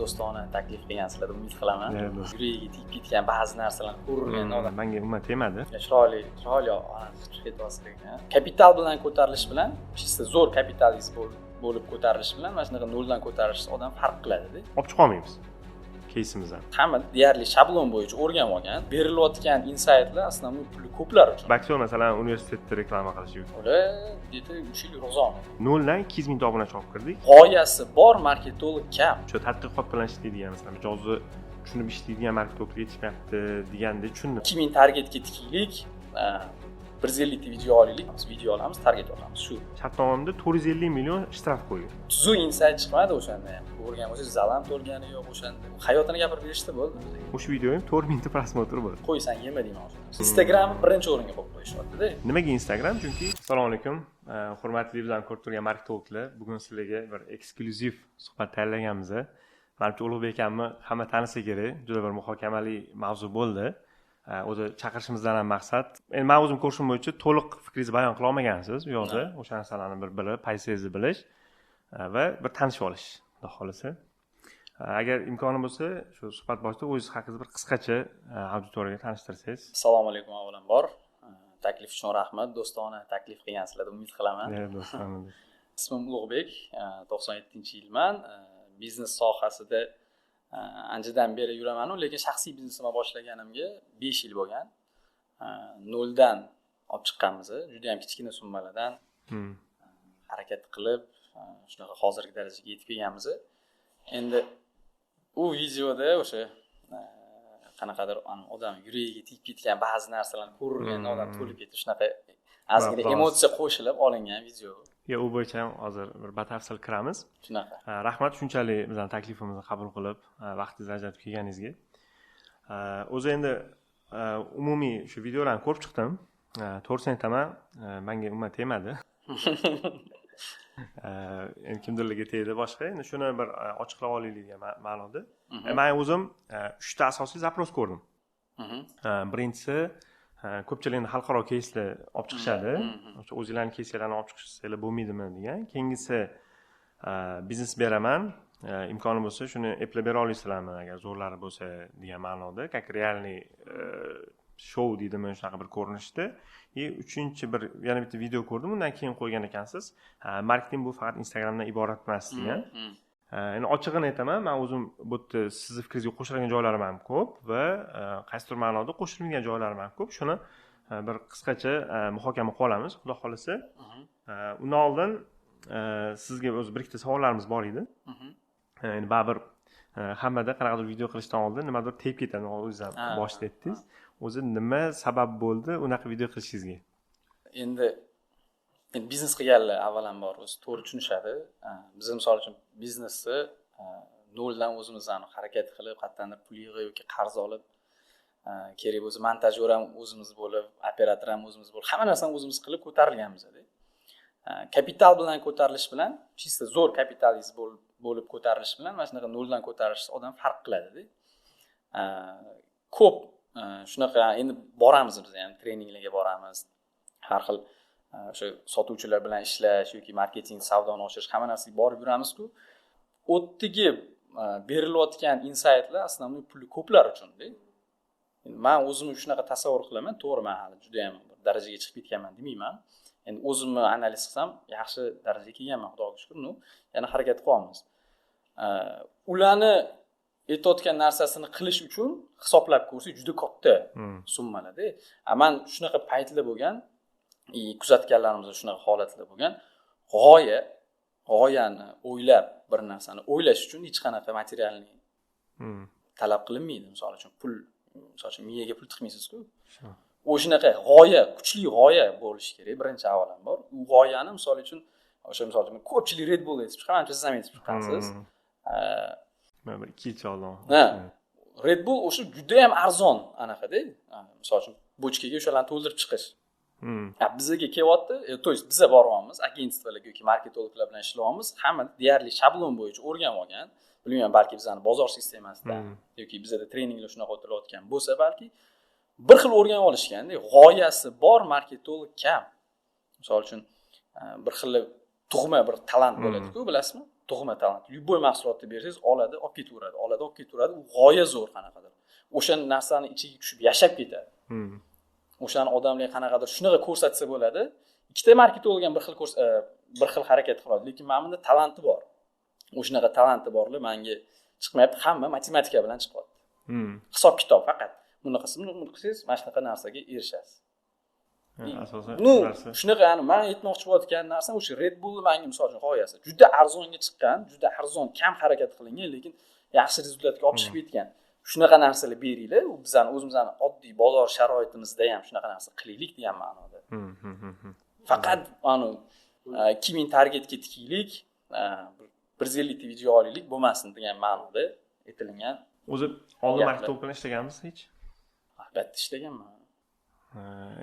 do'stona taklif qilgansizlar deb umid qilaman. Yuragiga tegib ketgan ba'zi narsalarni ko'rgan odam. Menga umuman tegmadi. Chiroyli chiqib ketyapsiz ekan. Kapital bilan ko'tarilish bilan, chista zo'r kapitalingiz bo'lib ko'tarilish bilan mana shunaqa noldan ko'tarish odam farq qiladi-da. Olib chiqa olmaymiz. Keysimizni. Hamma deyarli shablon bo'yicha o'rganib olgan. Berilayotgan insaytlar aslında puli ko'plar uchun. Baksol masalan universitetda reklama qilish uchun. Ular deydi 3 yil ro'zon. 0 dan 200 ming obunachi olib kirdik. G'oyasi bor marketolog kam. Shu tadqiqot bilan ishlaydigan masalan mijozni tushunib ishlaydigan marketolog yetishmayapti deganda tushundim. 2000 targetga tikiylik, 150 ta video olaylik, biz video olamiz, target olamiz. Shu shartnomamda 450 million shtraf qo'ygan. Tuzuk insayt chiqmadi o'shanda ham. Ko'rgan bo'lsangiz zalam to'lgani yo'q o'shanda. Hayotini gapirib berishdi bo'ldi. O'sha videoyim 4000 ta prosmotr bo'ldi. Qo'ysan yema deyman o'shanda. Instagram birinchi o'ringa qo'yib qo'yishyapti-da. Nimaga Instagram? Chunki assalomu alaykum, hurmatli bizlarni ko'rib turgan marketologlar, bugun sizlarga bir eksklyuziv suhbat tayyorlaganmiz. Menimcha Ulug'bek akamni hamma tanisa kerak. Juda bir muhokamali mavzu bo'ldi. O'zi chaqirishimizdan ham maqsad, endi men o'zim ko'rishim bo'yicha to'liq fikringizni bayon qila olmagansiz bu yoqda, o'sha narsalarni bir bilib, pozitsiyangizni bilish va bir tanishib olish, xudo xolasa. Agar imkoni bo'lsa, shu suhbat boshida o'zingiz haqingizni bir qisqacha auditoriyaga tanishtirsangiz. Assalomu alaykum avvalambor. Taklif uchun rahmat, do'stona taklif qilgansizlar deb umid qilaman. Do'stona. Ismim Ulug'bek, 97-yilman. Biznes sohasida anchadan beri yuraman, lekin shaxsiy biznesimni boshlaganimga 5 yil bo'lgan. 0 dan olib chiqqanmiz. Juda ham kichkina summalardan harakat qilib, shunaqa hozirgi darajaga yetib kelganmiz. Endi u videoda o'sha qanaqadir odam yuragiga tegib ketgan ba'zi narsalarni ko'rgan odam to'lib ketib, shunaqa ozgina emotsiya qo'shilib olingan video. U bo'yicha ham hozir bir batafsil kiramiz. Shunaqa. Rahmat shunchalik bizning taklifimizni qabul qilib, vaqtingizni ajratib kelganingizga. O'zi endi umumiy shu videolarni ko'rib chiqdim. To'g'risini aytaman, menga umuman tegmadi. Endi kimdirlarga tegdi boshqa. Endi shuni bir ochiqlab olaylik degan ma'noda. Men o'zim 3 ta asosiy zapros ko'rdim. Birinchisi ko'pchilik xalqaro keyslar olib chiqishadi. O'sha o'zingizlarning keyslarni olib chiqishsanglar bo'lmaydimi degan. Keyingisi biznes beraman, imkoni bo'lsa shuni eplab bera olasizlarmi agar zo'rlari bo'lsa degan ma'noda, как realniy show deydimi shunaqa bir ko'rinishda. Uchinchi bir yana bitta video ko'rdim, undan keyin qo'ygan ekansiz. Marketing bu faqat Instagramdan iborat emas degan. Endi ochig'ini aytaman, men o'zim bu yerda sizni fikringizga qo'shilgan joylarim ham ko'p va qaysidir ma'noda qo'shilmagan joylarim ham ko'p. Shuni bir qisqacha muhokama qilib olamiz, xudo xolasa. Undan oldin sizga o'z bir ikkita savollarimiz bor edi. Endi baribir hammada qanaqadir video qilishdan oldin nimadir tegib ketadi, o'zingiz ham boshida aytdingiz. O'zi nima sabab bo'ldi unaqa video qilishingizga? Endi biznes qilganlar avvalambor o'zi to'g'ri tushunishadi. Biz misol uchun biznesni 0 dan o'zimizdan harakat qilib, qayerdandir pul yig'ib yoki qarz olib, kerak bo'lsa montajyor ham o'zimiz bo'lib, operator ham o'zimiz bo'lib, hamma narsani o'zimiz qilib ko'tarilganmiz-da. Kapital bilan ko'tarilish bilan, chista zo'r kapitalingiz bo'lib ko'tarilish bilan mana shunaqa 0 dan ko'tarish odam farq qiladi-da. Ko'p shunaqa endi boramiz biz ham treninglarga boramiz. Har xil o'sha sotuvchilar bilan ishlash yoki marketing, savdoni oshirish hamma narsaga borib yuramiz-ku. O'tdagi berilayotgan insaytlar aslında puli ko'plar uchun-da. Endi men o'zimni shunaqa tasavvur qilaman, to'g'ri men hali juda ham bir darajaga chiqib ketganman demayman. Endi o'zimni analiz qilsam, yaxshi darajaga kelganman, xudoga shukr. Yana harakat qilyapmiz. Ularni aytayotgan narsasini qilish uchun hisoblab ko'rsak juda katta summalar-da. Men shunaqa paytlar bo'lgan, kuzatganlarimizda shunaqa holatlar bo'lgan. G'oyani o'ylab bir narsani o'ylash uchun hech qanaqa materialni talab qilinmaydi. Misol uchun pul, misol uchun miyaga pul tiqmaysiz-ku. O'shanaqa g'oya, kuchli g'oya bo'lishi kerak birinchi avvalambor. U g'oyani misol uchun ko'pchilik Red Bull aytib chiqqan, siz ham aytib chiqqansiz. Men bir 2 yil oldin. Red Bull o'sha juda ham arzon anaqa-da. Misol uchun bochkaga o'shalarni to'ldirib chiqish. Bizga kelyapti, to есть biz boryapmiz, agentstvalar yoki marketologlar bilan ishlayapmiz. Hamma deyarli shablon bo'yicha o'rganib olgan. Bilmayman, balki bizning bozor sistemasidan yoki bizda treninglar shunaqa o'tilayotgan bo'lsa, balki bir xil o'rganib olishganda, g'oyasi bor marketolog kam. Misol uchun bir xil tug'ma bir talant bo'ladi-ku, bilasizmi? tug'ma talant. Любой mahsulotni bersangiz oladi, olib ketaveradi, oladi, olib ketaveradi. U g'oya zo'r qanaqadir. O'sha narsani ichiga tushib yashab ketadi. O'shani odamlar qanaqadir shunaqa ko'rsatsa bo'ladi. Ikkita marketolog ham bir xil harakat qiladi, lekin men bunda talanti bor. O'shanaqa talanti borlar menga chiqmayapti, hamma matematika bilan chiqyapti. Hisob kitob faqat. Buni qilsangiz, mana shunaqa narsaga erishasiz. Asosan shunaqa men aytmoqchi bo'layotgan narsa o'sha Red Bull menga misol uchun g'oyasi. Juda arzonga chiqqan, juda arzon, kam harakat qilingan, lekin yaxshi rezultatga olib chiqib ketgan. Shunaqa narsalar beringlar, u bizning o'zimizning oddiy bozor sharoitimizda ham shunaqa narsa qilaylik degan ma'noda. Faqat 2000 targetga tikiylik, 150 ta video olaylik bo'lmasin degan ma'noda aytilgan. O'zi oldin marketing bilan ishlaganmisiz hech? Albatta ishlaganman.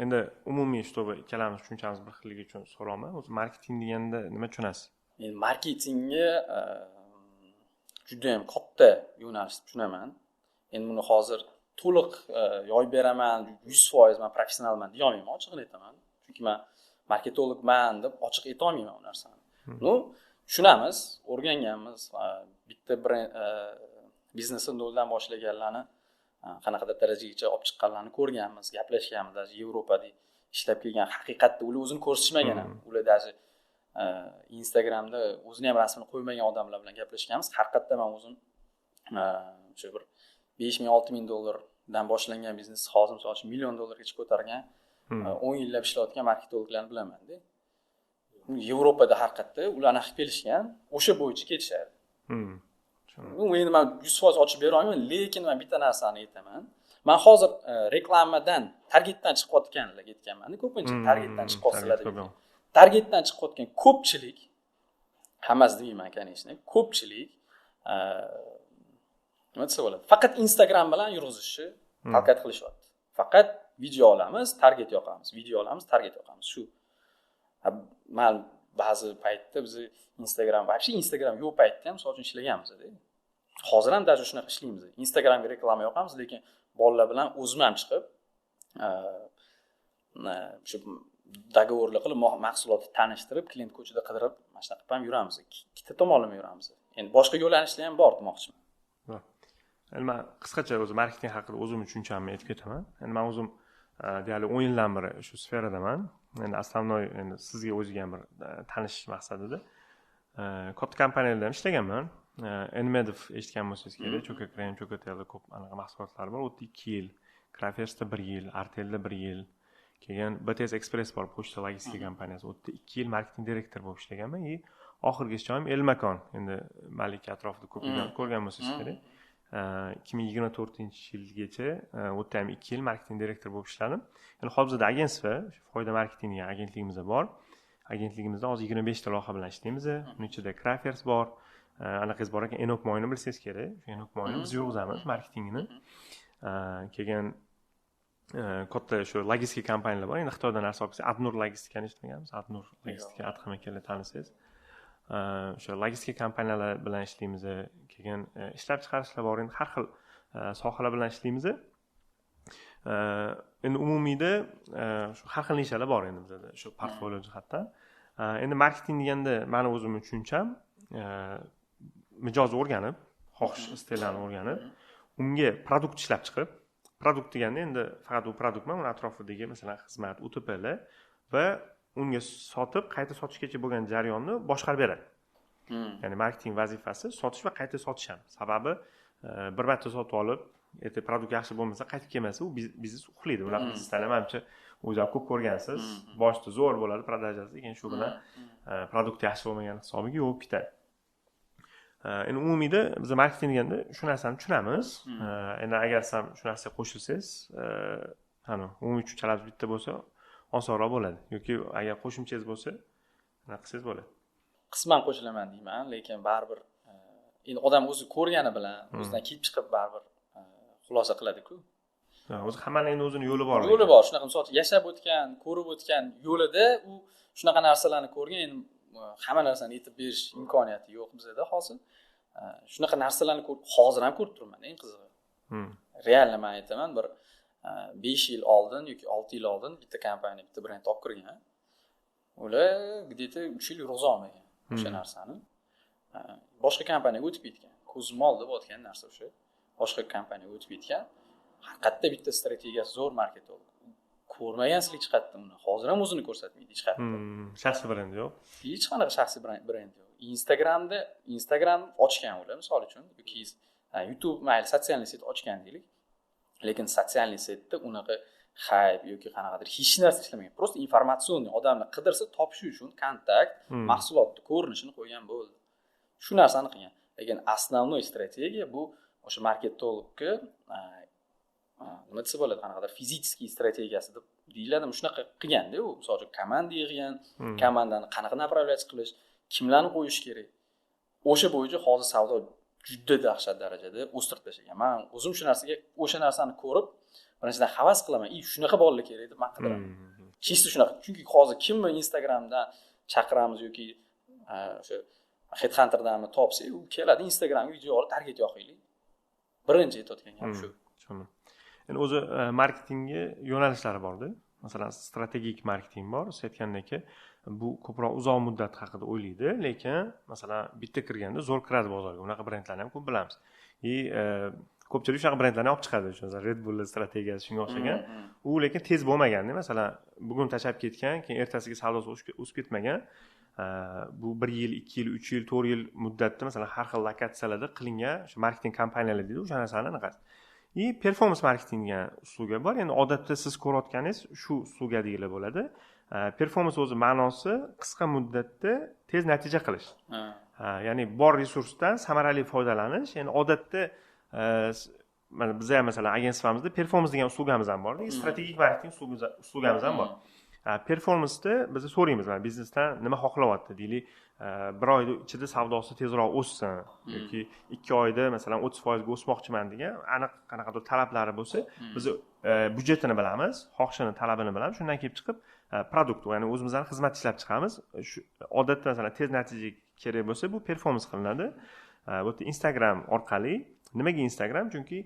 Endi umumiy shtobi ikkalamiz tushunchamiz bir xilligi uchun so'rayman. O'zi marketing deganda nima tushunasiz? Men marketingga juda ham katta yo'nalishni tushunaman. Endi buni hozir to'liq yoyib beraman, 100% men professionalman deya olmayman, ochiqlik aytaman. Chunki men marketologman deb ochiq ayta olmayman bu narsani. Tushunamiz, o'rganganmiz, bitta biznesni noldan boshlaganlarni qanaqadir darajagacha olib chiqqanlarni ko'rganmiz, gaplashganmiz, даже Yevropada ishlab kelgan, haqiqatda ular o'zini ko'rsatishmagan ham. Ular даже Instagramda o'zini ham rasmini qo'ymagan odamlar bilan gaplashganmiz. Haqiqatda men o'zim o'sha bir 5000-6000 dollardan boshlangan biznes hozir misol uchun $1 million gacha ko'targan 10 yillab ishlayotgan marketologlarni bilaman-da. Yevropada haqiqatda ularni qilib kelishgan, o'sha bo'yicha ketishadi. Endi men 100% ochib bera olmayman, lekin men bitta narsani aytaman. Men hozir reklamadan, targetdan chiqayotganlarga aytganman. Ko'pincha targetdan chiqyapsizlar deb. Targetdan chiqayotgan ko'pchilik, hammasi deyman, конечно, ko'pchilik nima desa bo'ladi? Faqat Instagram bilan yurg'izishni harakat qilishyapti. Faqat video olamiz, target yoqamiz, video olamiz, target yoqamiz. Shu. Men ba'zi paytda biz Instagram, вообще Instagram yo'q paytda ham misol uchun ishlaganmiz-da. Hozir ham даже shunaqa ishlaymiz. Instagramga reklama yoqamiz, lekin bolalar bilan o'zim ham chiqib shu doговорlar qilib, mahsulotni tanishtirib, klient ko'chada qidirib, mana shunaqa qilib ham yuramiz. Ikkita tomonlama yuramiz. Endi boshqa yo'nalishlar ham bor demoqchiman. Endi men qisqacha o'zi marketing haqida o'zim tushunchamni aytib ketaman. Endi men o'zim deyarli 10 yildan beri shu sferadaman. Endi основной endi sizga o'ziga ham bir tanishish maqsadida katta kompaniyalarda ham ishlaganman. Enmedov eshitgan bo'lsangiz kerak, cho'ka krem, cho'ka teli ko'p anaqa mahsulotlar bor. 2 yil, Crafers 1 yil, Artelda 1 yil, keyin BTS Express bor, pochta logistika kompaniyasi. 2 yil marketing direktor bo'lib ishlaganman. Oxirgi ham Elmakon, endi Malika atrofida ko'p ko'rgan bo'lsangiz kerak. 2024-yilgacha o'tda ham 2 yil marketing direktor bo'lib ishladim. Endi hozir bizda agentство, Foyda marketing degan agentligimiz bor. Agentligimizda hozir 25 ta loyiha bilan ishlaymiz. Uning ichida Crafers bor, anaqangiz bor ekan, Enok Moyni bilsangiz kerak. Shu Enok Moyni biz yurg'izamiz marketingini. Keyin katta shu logistika kompaniyalar bor. Endi Xitoydan narsa olib kelsa, Adnur logistikani eshitmaganmiz. Adnur logistika Adham akalar tanisangiz. O'sha logistika kompaniyalar bilan ishlaymiz. Keyin ishlab chiqarishlar bor, endi har xil sohalar bilan ishlaymiz. Endi umumiyda shu har xil nishalar bor endi bizda shu portfolio jihatdan. Endi marketing deganda meni o'zimning tushuncham mijozni o'rganib, xohish istaklarni o'rganib, unga produkt ishlab chiqib, produkt deganda endi faqat u produkt emas, uni atrofidagi masalan xizmat, UTPlar va unga sotib, qayta sotishgacha bo'lgan jarayonni boshqarib beradi. Ya'ni marketing vazifasi sotish va qayta sotish ham. Sababi bir marta sotib olib, erta produkt yaxshi bo'lmasa, qaytib kelmasa, u biznes uxlaydi. Ular biznesdan menimcha o'zi ham ko'p ko'rgansiz. Boshida zo'r bo'ladi prodajasi, keyin shu bilan produkt yaxshi bo'lmagan hisobiga yo'q ketadi. Endi umumiyda biz marketing deganda shu narsani tushunamiz. Endi agar siz ham shu narsaga qo'shilsangiz, umumiy tushunchalar bitta bo'lsa, osonroq bo'ladi. Yoki agar qo'shimchangiz bo'lsa, nima qilsangiz bo'ladi. Qisman qo'shilaman deyman, lekin baribir endi odam o'zi ko'rgani bilan o'zidan kelib chiqib baribir xulosa qiladi-ku. O'zi hammaning endi o'zining yo'li bor. Yo'li bor. Shunaqa misol yashab o'tgan, ko'rib o'tgan yo'lida u shunaqa narsalarni ko'rgan, endi hamma narsani aytib berish imkoniyati yo'q bizda hozir. Shunaqa narsalarni hozir ham ko'rib turibman, eng qizig'i. Realni men aytaman, bir 5 yil oldin yoki 6 yil oldin bitta kompaniya, bitta brend olib kirgan. Ular где-то 3 yil yurg'iza olmagan o'sha narsani. boshqa kompaniyaga o'tib ketgan. Ko'zim oldida bo'layotgan narsa o'sha. Boshqa kompaniyaga o'tib ketgan. Haqiqatda bitta strategiyasi zo'r marketolog. Ko'rmagansilik chiqadi uni. Hozir ham o'zini ko'rsatmaydi hech qayerda. Shaxsiy brend yo'q. Hech qanaqa shaxsiy brend yo'q. Instagram ochgan ular, misol uchun, yoki YouTube mayli sotsial set ochgan deylik. Lekin sotsial setda unaqa hype yoki qanaqadir hech narsa ishlamagan. Prosta informatsion odamni qidirsa topish uchun kontakt, mahsulotni ko'rinishini qo'ygan bo'ldi. Shu narsani qilgan. Lekin основной strategiya bu o'sha marketologga nima desa bo'ladi, qanaqadir fizический strategiyasi deb deyiladimi, shunaqa qilganda u, masalan, komanda yig'gan, komandani qanaqa направляtsiya qilish, kimlarni qo'yish kerak. O'sha bo'yicha hozir savdo juda dahshat darajada o'stirib tashlagan. Men o'zim shu narsaga, o'sha narsani ko'rib, birinchidan havas qilaman. Shunaqa bolalar kerak deb men qidiraman. Chista shunaqa. Chunki hozir kimni Instagramdan chaqiramiz yoki o'sha Headhunterdanmi topsa, u keladi Instagramga video olib target yoqaylik. Birinchi aytayotgan gap shu. Tushunaman. Endi o'zi marketingga yo'nalishlari bor-da. Masalan, strategik marketing bor. Siz aytgandek, bu ko'proq uzoq muddat haqida o'ylaydi, lekin masalan bitta kirganda zo'r kiradi bozorga. Unaqa brendlarni ham ko'p bilamiz. Ko'pchilik shunaqa brendlarni olib chiqadi, masalan Red Bull strategiyasi shunga o'xshagan. U lekin tez bo'lmaganda, masalan, bugun tashab ketgan, keyin ertasiga savdosi o'sib ketmagan. Bu 1 yil, 2 yil, 3 yil, 4 yil muddatda masalan har xil lokatsiyalarda qilingan o'sha marketing kompaniyalar deydi, o'sha narsani anaqasi. Performance marketing degan usulga bor. Endi odatda siz ko'rayotganingiz shu usulga deyilib bo'ladi. Performance o'zi ma'nosi qisqa muddatda tez natija qilish. Ya'ni bor resursdan samarali foydalanish. Endi odatda mana bizda ham masalan agentsiyamizda performance degan uslugamiz ham bor, strategik marketing uslugamiz ham bor. Performance'da biz so'raymiz, mana biznesdan nima xohlayapti deylik, 1 oyda ichida savdosi tezroq o'ssin yoki 2 oyda masalan 30% ga o'smoqchiman degan aniq qanaqadir talablari bo'lsa, biz byudjetini bilamiz, xohishini, talabini bilamiz. Shundan kelib chiqib produkt, ya'ni o'zimizdan xizmat ishlab chiqamiz. Shu odatda masalan tez natija kerak bo'lsa, bu performance qilinadi. Bu Instagram orqali. Nimaga Instagram? Chunki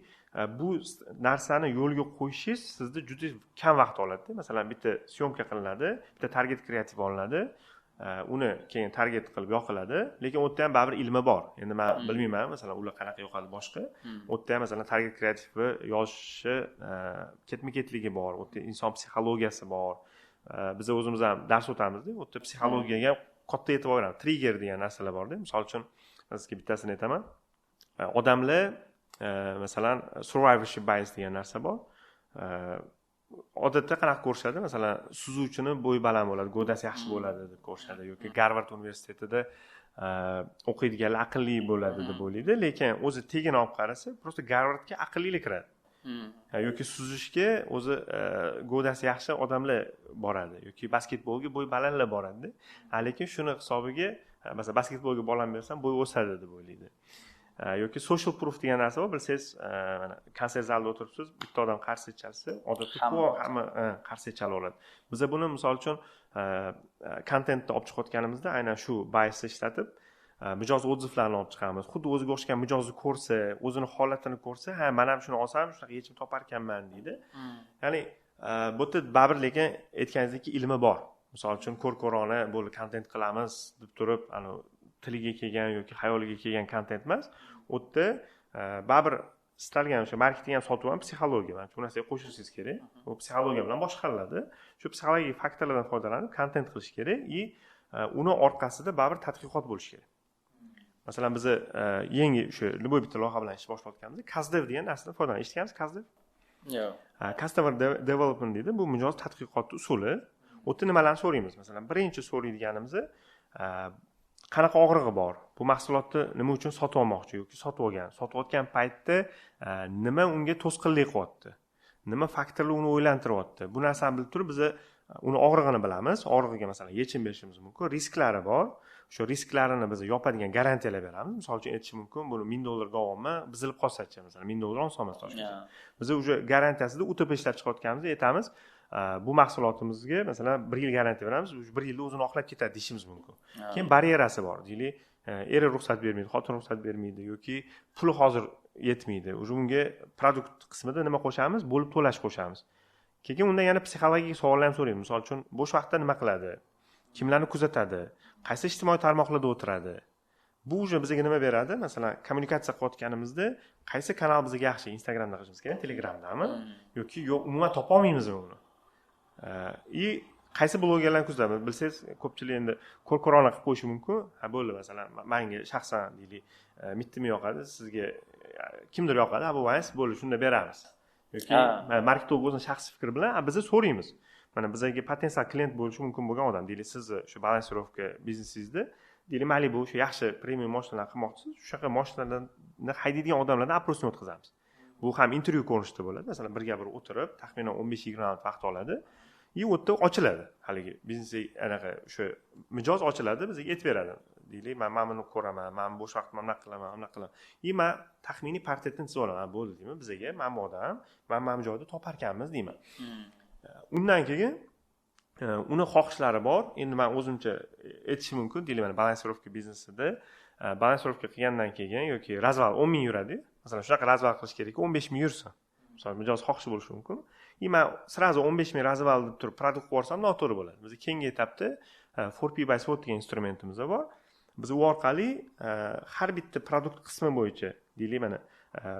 bu narsani yo'lga qo'yishingiz sizda juda kam vaqt oladi. Masalan, bitta syomka qilinadi, bitta target kreativ olinadi, uni keyin target qilib yoqiladi, lekin u yerda ham baribir ilmi bor. Endi men bilmayman, masalan, ular qanaqa yoqadi boshqa. U yerda ham masalan target kreativni yozishi ketma-ketligi bor, u yerda inson psixologiyasi bor. Biz o'zimiz ham dars o'tamiz-da, u yerda psixologiyaga katta e'tibor beramiz. Trigger degan narsalar bor-da. Misol uchun sizga bittasini aytaman. Odamlar masalan survivorship bias degan narsa bor. Odatda qanaqa ko'rishadi? Masalan, suzuvchini bo'yi baland bo'ladi, g'o'dasi yaxshi bo'ladi deb ko'rishadi yoki Garvard universitetida o'qiydiganlar aqlli bo'ladi deb o'ylaydi, lekin o'zi tegini olib qarasa, prosta Garvardga aqllilar kiradi. Yoki suzishga o'zi g'o'dasi yaxshi odamlar boradi yoki basketbolga bo'yi balandlar boradi. Lekin shuni hisobiga masalan basketbolga bolam bersam bo'y o'sadi deb o'ylaydi. Yoki social proof degan narsa bor. Bilsangiz, mana konsert zalida o'tiribsiz, bitta odam qarshi chalsa, odatda hamma qarshi chala oladi. Biz buni misol uchun kontentni olib chiqayotganimizda aynan shu biasni ishlatib, mijoz odzivlarni olib chiqamiz. Xuddi o'ziga o'xshagan mijozni ko'rsa, o'zini holatini ko'rsa, ha, men ham shuni olsam, shunaqa yechim topar ekanman deydi. Ya'ni bu yerda baribir lekin aytganingizdek ilmi bor. Misol uchun ko'r-ko'rona bo'lib kontent qilamiz deb turib, tiliga kelgan yoki xayoliga kelgan kontent emas. U yerda baribir istalgan o'sha marketing ham sotuv ham psixologiya. Mana shu narsaga qo'shishingiz kerak. U psixologiya bilan boshqariladi. Shu psixologik faktorlardan foydalanib kontent qilish kerak va uni orqasida baribir tadqiqot bo'lishi kerak. Masalan, biz yangi o'sha любой bitta loyiha bilan ish boshlayotganimizda CastDev degan narsadan foydalanamiz. Eshitgansiz CastDev? Yo'q. Customer development deydi. Bu mijoz tadqiqoti usuli. U yerda nimalarni so'raymiz? Masalan, birinchi so'raydiganimiz qanaqa og'rig'i bor? Bu mahsulotni nima uchun sotib olmoqchi yoki sotib olgan? Sotayotgan paytda nima unga to'sqinlik qilyapti? Nima faktorlar uni o'ylantiryapti? Bu narsani bilib turib biz uni og'rig'ini bilamiz. Og'rig'iga masalan yechim berishimiz mumkin. Risklari bor. Shu risklarini biz yopadigan garantiyalar beramiz. Misol uchun aytish mumkin, buni $1000 olma, bizilib qolsa-chi, masalan, $1000 olsangiz toshqin. Biz o'sha garantiyasida UTP ishlab chiqayotganimizda aytamiz, bu mahsulotimizga masalan 1 yil garantiya beramiz, 1 yilda o'zini oqlab ketadi deyishimiz mumkin. Keyin baryerasi bor. Deylik, eri ruxsat bermaydi, xotin ruxsat bermaydi yoki puli hozir yetmaydi. Unga produkt qismida nima qo'shamiz? Bo'lib to'lash qo'shamiz. Keyin undan yana psixologik savollar ham so'raymiz. Misol uchun, bo'sh vaqtda nima qiladi? Kimlarni kuzatadi? Qaysi ijtimoiy tarmoqlarda o'tiradi? bu уже bizga nima beradi? Masalan, kommunikatsiya qilayotganimizda qaysi kanal bizga yaxshi? Instagramda qilishimiz kerak, Telegramdami yoki yo'q, umuman topa olmaymizmi uni? Qaysi blogerlarni kuzatadi? Bilsangiz, ko'pchilik endi ko'rona qilib qo'yishi mumkin. Ha, bo'ldi, masalan, menga shaxsan deylik, mittimi yoqadi, sizga kimdir yoqadi, bu vayz bo'ldi, shunda beramiz. Yoki marketing o'zining shaxsiy fikri bilan biz so'raymiz. Mana bizga potensial klient bo'lishi mumkin bo'lgan odam, deylik, sizni shu balansirovka biznesingizda, deylik, Malibu shu yaxshi premium mashinalar qilmoqchisiz, o'shaqa mashinalarni haydaydigan odamlardan oprosni o'tkazamiz. Bu ham intervyu ko'rinishida bo'ladi. Masalan, birga bir o'tirib, taxminan 15-20 minut vaqt oladi. U yerda ochiladi. Haligi biznes anaqa o'sha mijoz ochiladi, bizga aytib beradi. Deylik, men buni ko'raman, men bo'sh vaqtimda bunaqa qilaman. Men taxminiy portretni chizib olaman, bo'ldi deyman. Bizga men bu odam, men joyda topar ekanmiz deyman. Undan keyin uni xohishlari bor. Endi men o'zimcha aytishim mumkin, deylik, mana balansirovka biznesida balansirovka qilgandan keyin yoki razval 10 ming yuradi. Masalan, shunaqa razval qilish kerak, 15 ming yursa. Masalan, mijoz xohishi bo'lishi mumkin. Men srazu 15 ming razval deb turib produkt qo'rsam noto'g'ri bo'ladi. Biz keyingi etapda 4P by SWOT degan instrumentimiz bor. Biz u orqali har bitta produkt qismi bo'yicha, deylik, mana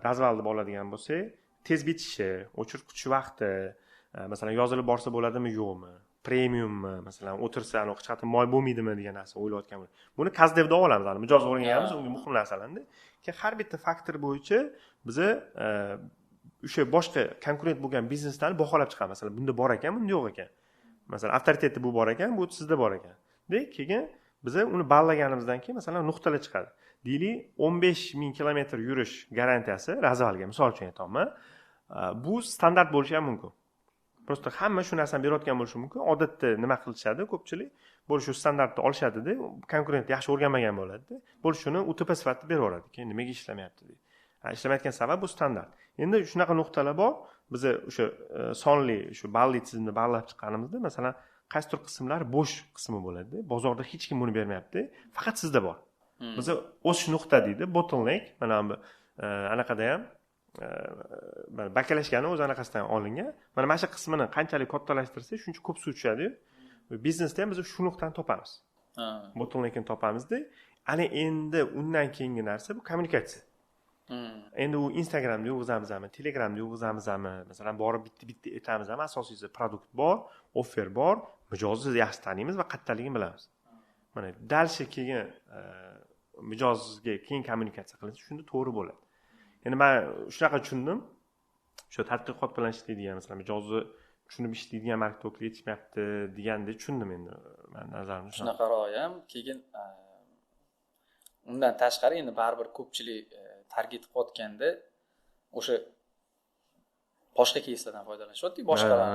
razval deb oladigan bo'lsak, tez bitishi, o'chirib kutish vaqti, masalan, yozilib borsa bo'ladimi, yo'qmi? Premiummi, masalan, o'tirsa, hech qachon moy bo'lmaydimi degan narsa o'ylayotganman. Buni Kazdevda olamiz, mijoz o'rganganmiz, unga muhim narsalarni. Keyin har bitta faktor bo'yicha biz o'sha boshqa konkurent bo'lgan bizneslarni baholab chiqamiz. Masalan, bunda bor ekan, bunda yo'q ekan. Masalan, avtoritetda bu bor ekan, bu sizda bor ekan. Keyin biz uni ballaganimizdan keyin masalan nuqtalar chiqadi. Deylik, 15 ming kilometr yurish garantiyasi razvalga, misol uchun aytaman. Bu standart bo'lishi ham mumkin. Prosta hamma shu narsani berayotgan bo'lishi mumkin. Odatda nima qilishadi? Ko'pchilik bo'lish shu standartni olishadi-da, konkurent yaxshi o'rganmagan bo'ladi-da. Bo'lish shuni UTP sifatida berib yuboradi. Keyin nimaga ishlamayapti deydi. Ishlamayotgan sabab bu standart. Endi shunaqa nuqtalar bor. Biz o'sha sonli shu balli tizimni ballab chiqqanimizda, masalan, qaysidir qismlari bo'sh qismi bo'ladi. Bozorda hech kim buni bermayapti. Faqat sizda bor. Biz o'sish nuqta deydi, bottleneck. Mana bu anaqada ham bakalashgani o'z anaqasidan olingan. Mana shu qismini qanchalik kattalashtirsak, shuncha ko'p suv tushadi. Biznesda ham biz shu nuqtani topamiz. Bottleneckni topamizda. Ana endi undan keyingi narsa bu kommunikatsiya. Endi u Instagramda yurg'izamizmi, Telegramda yurg'izamizmi, masalan, borib bitta aytamizmi, asosiysi produkt bor, offer bor, mijozni yaxshi taniymiz va qattaligini bilamiz. Mana dalshi keyin mijozga keyin kommunikatsiya qilsa, shunda to'g'ri bo'ladi. Endi men shunaqa tushundim. Shu tadqiqot bilan ishlaydigan, masalan, mijozni tushunib ishlaydigan marketologlar yetishmayapti degandek tushundim endi. Men nazarimda shunaqa ham keyin undan tashqari endi baribir ko'pchilik target qilayotganda o'sha boshqa keyslardan foydalanishyapti. Boshqalar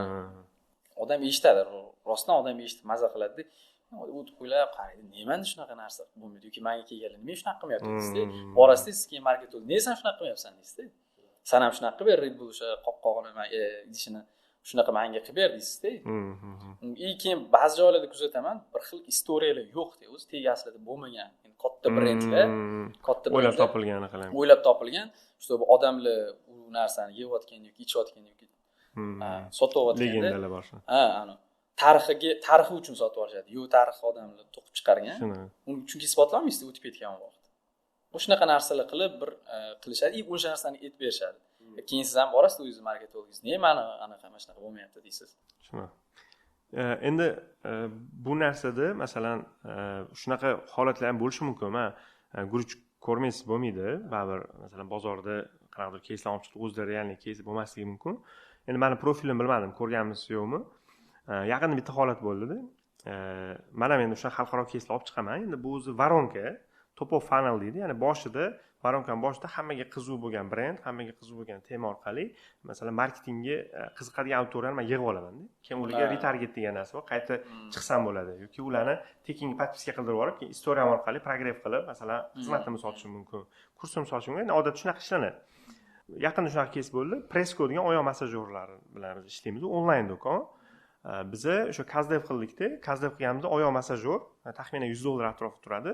odam eshitadi, rostdan odam eshitib maza qiladi. O'ylab qaraydi, nimani shunaqa narsa bo'lmaydi yoki menga kelganlar nima shunaqa qilmayapti deysiz. Borasiz, siz keyin marketolog, "Nega sen shunaqa qilmayapsan?" deysiz. Sen ham shunaqa qilib ber, Red Bull o'sha qopqog'ini idishini shunaqa menga qilib ber deysiz-da. Keyin ba'zi joylarda kuzataman, bir xil istoriyalar yo'q-da, o'zi tegi aslida bo'lmagan. Katta brendlar, o'ylab topilgan qilaman. O'ylab topilgan, shu odamlar u narsani yeyotgan yoki ichayotgan yoki sotayotganda legendalar bor. Ana tarixi uchun sotib olishadi. Yo'q, tarix odamlar to'qib chiqargan. Uni chunki isbotlamaysiz o'tib ketgan vaqt. O'shanaqa narsalar qilib bir qilishadi, o'sha narsani aytib berishadi. Keyin siz ham borasiz o'zingiz marketologingiz, "Nima mana anaqa shunaqa bo'lmayapti" deysiz. Shuna. Endi bu narsada masalan shunaqa holatlar ham bo'lishi mumkin. Men guruch ko'rmaysiz bo'lmaydi. Baribir masalan bozorda qanaqadir keyslar olib chiqib o'zida realniy keys bo'lmasligi mumkin. Endi meni profilimni bilmadim, ko'rganmisiz yo'qmi? Yaqinda bitta holat bo'ldi-da. Men ham endi o'sha xalqaro keyslar olib chiqaman. Endi bu o'zi varonka, top of funnel deydi. Ya'ni boshida varonkaning boshida hammaga qiziq bo'lgan brend, hammaga qiziq bo'lgan tema orqali masalan marketingga qiziqadigan auditoriyani men yig'ib olaman-da. Keyin ularga retarget degan narsa bor, qayta chiqsam bo'ladi yoki ularni tekinga podpiska qildirib yuborib, keyin istoriyam orqali progress qilib, masalan, xizmatimni sotishim mumkin, kursimni sotishim mumkin. Odatda shunaqa ishlanadi. Yaqinda shunaqa kes bo'ldi. Presko degan oyoq massajyorlari bilan biz ishlaymiz. Onlayn do'kon. Biz o'sha Kazdev qildikda, Kazdev qilganimizda oyoq massajyor taxminan $100 atrofida turadi.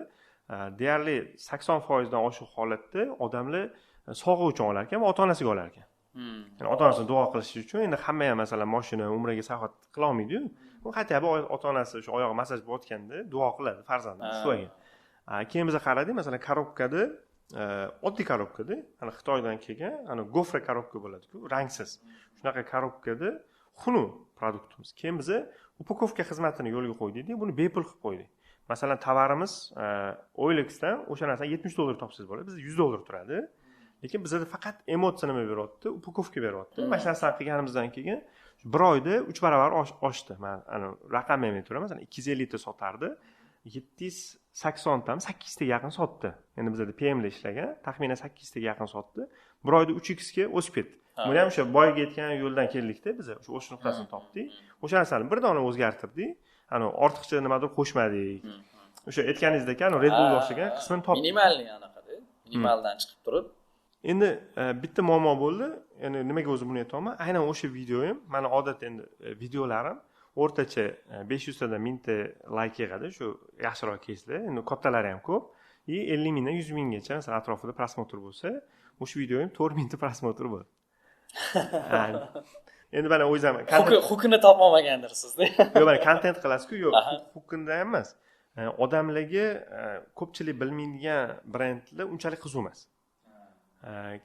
Deyarli 80% dan oshiq holatda odamlar sog'liq uchun olar ekan va ota-onasiga olar ekan. Ya'ni ota-onasiga duo qilish uchun endi hamma ham masalan mashina, umraga sayohat qila olmaydi-yu. U hatto ota-onasi o'sha oyog'i massaj bo'layotganda duo qiladi farzandi shuaga. keyin biz qaradik, masalan, korobkada oddiy korobkada, ana Xitoydan kelgan, ana gofra korobka bo'ladi-ku, rangsiz. Shunaqa korobkada xunuk produktimiz. Keyin biz upakovka xizmatini yo'lga qo'ydik, buni bepul qilib qo'ydik. Masalan, tovarimiz OLXdan o'sha narsani $70 topsangiz bo'ladi, bizda $100 turadi. Lekin bizda faqat emotsiya nima beryapti, upakovka beryapti. Mana shu narsani qilganimizdan keyin bir oyda 3 barobar oshdi. Men ana raqamni aytiraman, masalan 250 ta sotardi. 780 tami 8 taga yaqin sotdi. Endi bizda PM da ishlagan, taxminan 8 taga yaqin sotdi. Bir oyda 3x ga o'sib ketdi. Buni ham o'sha boyga aytgan yo'ldan keldikda, biz o'sha nuqtasini topdik. O'sha narsani bir dona o'zgartirdik. Ana ortiqcha nimadir qo'shmadik. O'sha aytganingizdek, ana Red Bull o'xshagan qismini topdik. Minimalni anaqada, minimaldan chiqib turib. Endi bitta muammo bo'ldi. Ya'ni nimaga o'zim buni aytayman? Aynan o'sha videoyim, mana odatda endi videolarim o'rtacha 500 tadan 1000 ta like yig'adi, shu yaxshiroq keyslar. Endi kattalari ham ko'p. 50 mingdan 100 minggacha masalan atrofida prosmotr bo'lsa, o'sha videoyim 4000 ta prosmotr bo'ldi. Endi mana o'zim hukini topolmagandirsizda. Yo'q, mana kontent qilasiz-ku, yo'q, hukunda ham emas. Odamlarga ko'pchilik bilmaydigan brendlar unchalik qiziq emas.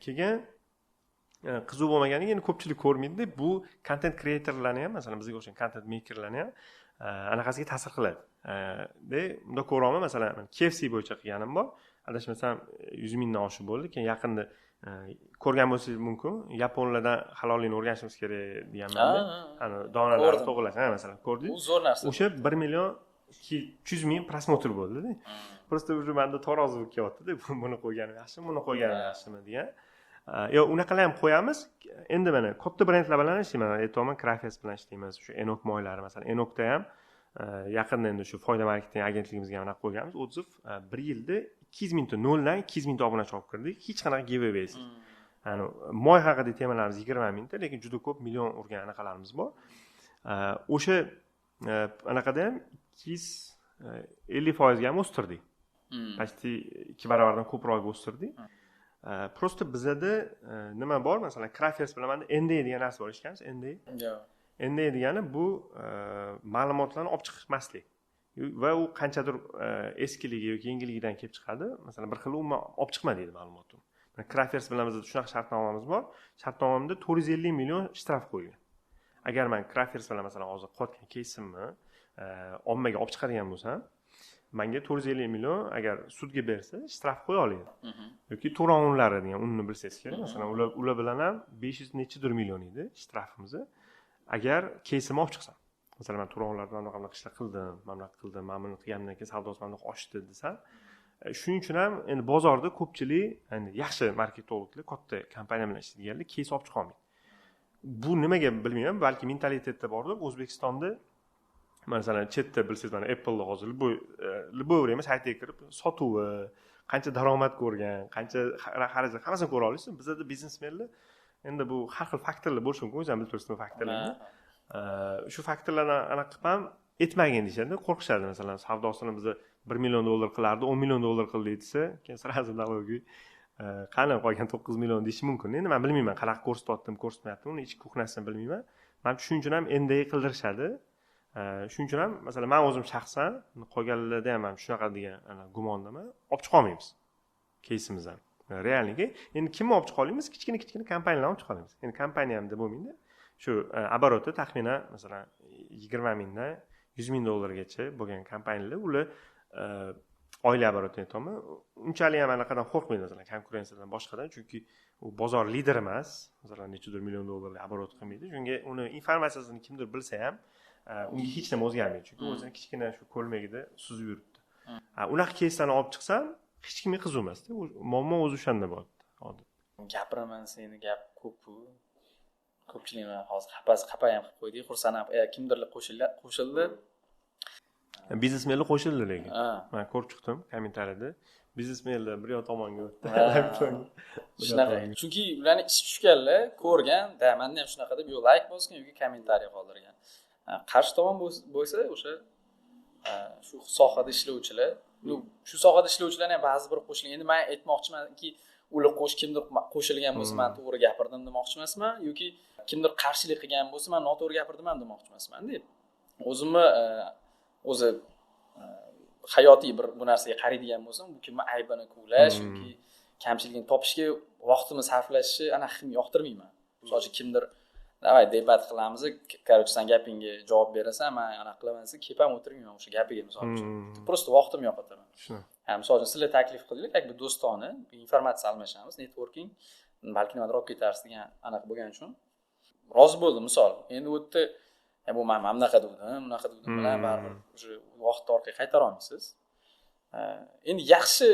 Keyin qiziq bo'lmaganiga endi ko'pchilik ko'rmaydi. Bu content creatorlarni ham, masalan, bizga o'xshagan content makerlarni ham anaqasiga ta'sir qiladi. Bunda ko'raman, masalan, KFC bo'yicha qilganim bor. Adashmasam 100 mingdan oshib bo'ldi. Keyin yaqinda ko'rgan bo'lsangiz mumkin, yaponlardan halollikni o'rganishimiz kerak deganman. Ana donalarni to'g'rilash, masalan, ko'rdingiz? U zo'r narsa. O'sha 1 million 200 ming prosmotr bo'ldi-da. Просто уже menda tarozi bo'lib kelyapti-da. Buni qo'yganim yaxshimi, buni qo'yganim yaxshimi degan. Yo, unaqalar ham qo'yamiz. Endi mana katta brendlar bilan ishlayman. Aytaman, Crafers bilan ishlaymiz. Shu Enok moylari, masalan, Enokda ham yaqinda endi shu foyda marketing agentligimizga ham qo'yganmiz. O'tziv 1 yilda 200 mingta, noldan 200 mingta obunachi olib kirdik. Hech qanaqa giveawaysiz. Ya'ni moy haqida temalarimiz 20 mingta, lekin juda ko'p million urgan anaqalarimiz bor. O'sha anaqada ham 250% ga ham o'stirdik. Почти 2 barobardan ko'proq o'stirdik. Просто bizda nima bor? Masalan, Crafers bilan menda NDA degan narsa bor, eshitgansiz? NDA? Yo'q. NDA degani bu ma'lumotlarni olib chiqmaslik. Va u qanchadir eskiligi yoki yengilligidan kelib chiqadi. Masalan, bir xil umuman olib chiqma deydi ma'lumotni. Mana Crafers bilan bizda shunaqa shartnomamiz bor. Shartnomamda 450 million shtraf qo'ygan. Agar men Crafers bilan masalan hozir qotgan keysimni ommaga olib chiqadigan bo'lsam, menga 450 million agar sudga bersa, shtraf qo'ya oladi. Yoki to'ron unlari degan unni bilsangiz kerak. Masalan, ular bilan ham 500 nechidir million edi shtrafimiz. Agar keysimni olib chiqsam, masalan, men to'ronlardan qanaqa ishlar qildim, mana buni qilganimdan keyin savdosi mana oshdi desam, shuning uchun ham endi bozorda ko'pchilik endi yaxshi marketologlar, katta kompaniya bilan ishlaydiganlar keys olib chiqa olmaydi. Bu nimaga bilmayman, balki mentalitetda bordir. O'zbekistonda masalan chetda bilsangiz, mana Apple hozir bu emas, saytiga kirib sotuvi, qancha daromad ko'rgan, qancha xarajat, hammasini ko'ra olasiz. Bizda biznesmenlar endi bu har xil faktorlar bo'lishi mumkin, o'zim bilib turibsizmi faktorlarni. Shu faktorlarni aniq qilib ham etmagin deyishadi, qo'rqishadi. Masalan, savdosini biz $1 million qilardi, $10 million qildi desa, keyin sразу налоги qani qolgan 9 million deyish mumkin. Endi men bilmayman, qanaqa ko'rsatyaptim, ko'rsatmayaptim, uni ichki kuxnasini bilmayman. Men shuning uchun ham NDA qildirishadi. Shuning uchun ham masalan men o'zim shaxsan qolganlarda ham shunaqa degan gumondaman, olib chiqa olmaymiz keysimizdan. Realniki endi kimni olib chiqa olamiz? Kichkina kompaniyalarni olib chiqa olamiz. Endi kompaniya ham deb bo'lmaydi. Shu oboroti taxminan masalan 20 mingdan 100 ming dollargacha bo'lgan kompaniyalar, ular oila oborotini aytaman, unchalik ham anaqadan qo'rqmaydi, masalan konkurensiyadan boshqadan, chunki u bozor lider emas, masalan nechidir million dollarlik oborot qilmaydi. Shunga uni informatsiyasini kimdir bilsa ham unga hech nima o'zgarmaydi, chunki o'zini kichkina shu ko'lmagida suzib yuribdi. Unaqa keyslarni olib chiqsam hech kimga qiziq emasda. Muammo o'zi o'shanda bo'ladi. Gapiraman, seni gap ko'p-ku. Ko'pchilikni hozir xafa ham qilib qo'ydik. Xursand ham kimdirlar qo'shildi. Biznesmenlar qo'shildi lekin. Men ko'rib chiqdim kommentariyada. Biznesmenlar bir yoq tomonga o'tdi. Shunaqa. Chunki ularni ish tushganlar, ko'rgan, menda ham shunaqa deb yo like bosgan yoki kommentariy qoldirgan. Qarshi tomon bo'lsa o'sha shu sohada ishlovchilar, shu sohada ishlovchilarning ham ba'zi bir qo'shilgan. Endi men aytmoqchimanki, ular kimdir qo'shilgan bo'lsa, men to'g'ri gapirdim demoqchi emasman, yoki kimdir qarshilik qilgan bo'lsa, men noto'g'ri gapirdim ham demoqchi emasman deb. O'zimni hayotiy bir bu narsaga qaraydigan bo'lsam, bu kimni aybini ko'lash yoki kamchiligini topishga vaqtimizni sarflashni anaqa yoqtirmayman. Misol uchun kimdir davay debat qilamiz, короче, sen gapingga javob berasan, men anaqa qilaman desa, kelib ham o'tirmayman o'sha gapiga misol uchun. Просто vaqtimni yo'qotaman. Misol uchun sizlar taklif qildingiz, как бы do'stona informatsiya almashamiz, networking, balki nimadir olib ketarsiz degan anaqa bo'lgani uchun rozi bo'ldim. Misol, endi u yerda bu men bunaqa degdim bilan baribir o'sha vaqtni orqaga qaytara olmaysiz. Endi yaxshi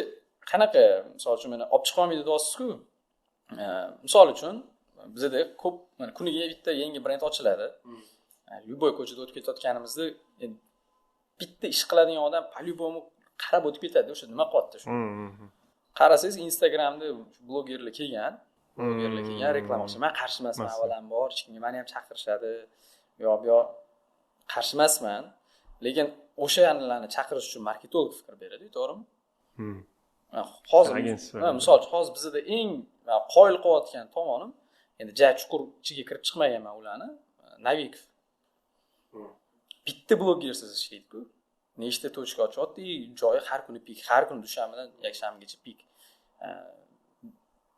qanaqa, misol uchun meni olib chiqa olmaydi deyapsiz-ku. Misol uchun bizda ko'p kuniga bitta yangi brend ochiladi. Любой ko'chada o'tib ketayotganimizda endi bitta ish qiladigan odam по-любому qarab o'tib ketadi. O'sha nima qilyapti shu. Qarasangiz Instagramda blogerlar kelgan reklama qilsa, men qarshi emasman avvalambor, hech kimga meni ham chaqirishadi. Bu qarshi emasman, lekin o'shalarni chaqirish uchun marketolog fikr beradi, to'g'rimi? Hozir misol uchun hozir bizda eng qoyil qilayotgan tomonim, endi chuqur ichiga kirib chiqmaganman ularni, Navikov. Bitta blogersiz ishlaydi-ku. Nechta tochka ochyapti, joyi har kuni pik, har kuni dushanbadan yakshanbagacha pik.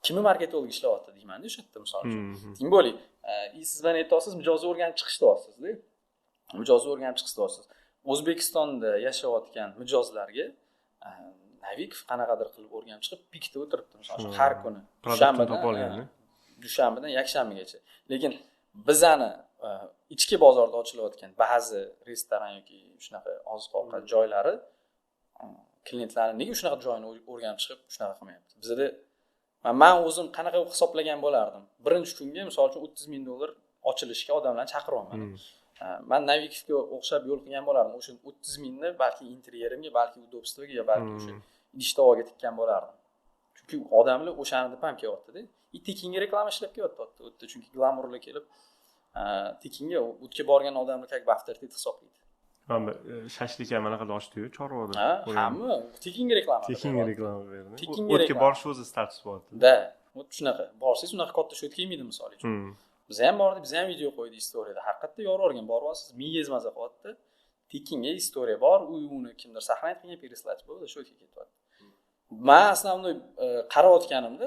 Kimni marketolog ishlayapti deyman-da o'sha yerda misol uchun. Kim bo'li, siz bilan aytasiz, mijozni o'rganib chiqish deyapsiz-da. Mijozni o'rganib chiqish deyapsiz. O'zbekistonda yashayotgan mijozlarga Navikov qanaqadir qilib o'rganib chiqib, pikda o'tiribdi misol uchun har kuni dushanbadan yakshanbagacha. Lekin bizani ichki bozorda ochilayotgan ba'zi restoran yoki shunaqa oziq-ovqat joylari klientlarni nega shunaqa joyini o'rganib chiqib shunaqa qilmayapti. Bizda men o'zim qanaqa hisoblagan bo'lardim. Birinchi kunga misol uchun $30,000 ochilishga odamlarni chaqiryapman. Men Navikovga o'xshab yo'l qilgan bo'lardim. O'sha 30,000 ni balki interyerimga, balki udobstvoga, balki o'sha idish-tovoqga tikkan bo'lardim. Chunki odamlar o'shani deb ham kelyapti-da. Tekinga reklama ishlab kelyapti o'tda, chunki glamurlar kelib tekinga o'tga borgan odamlar как бы авторитет hisoblaydi. Mana shashlik ham anaqa ochdi-yu Chorvoda. Hamma tekinga reklama berdi. O'tga borish o'zi status bo'ldi. Da, shunaqa. Borsangiz unaqa katta sho't kelmaydi misol uchun. Biz ham bordik, biz ham video qo'ydik istoriyada. Haqiqatda yorib boryapsiz, mingiz maza qilyapti. Tekinga istoriya bor, uni kimdir saqlanib qilgan переслать bo'ldi, shu yerga ketyapti. Men основной qarayotganimda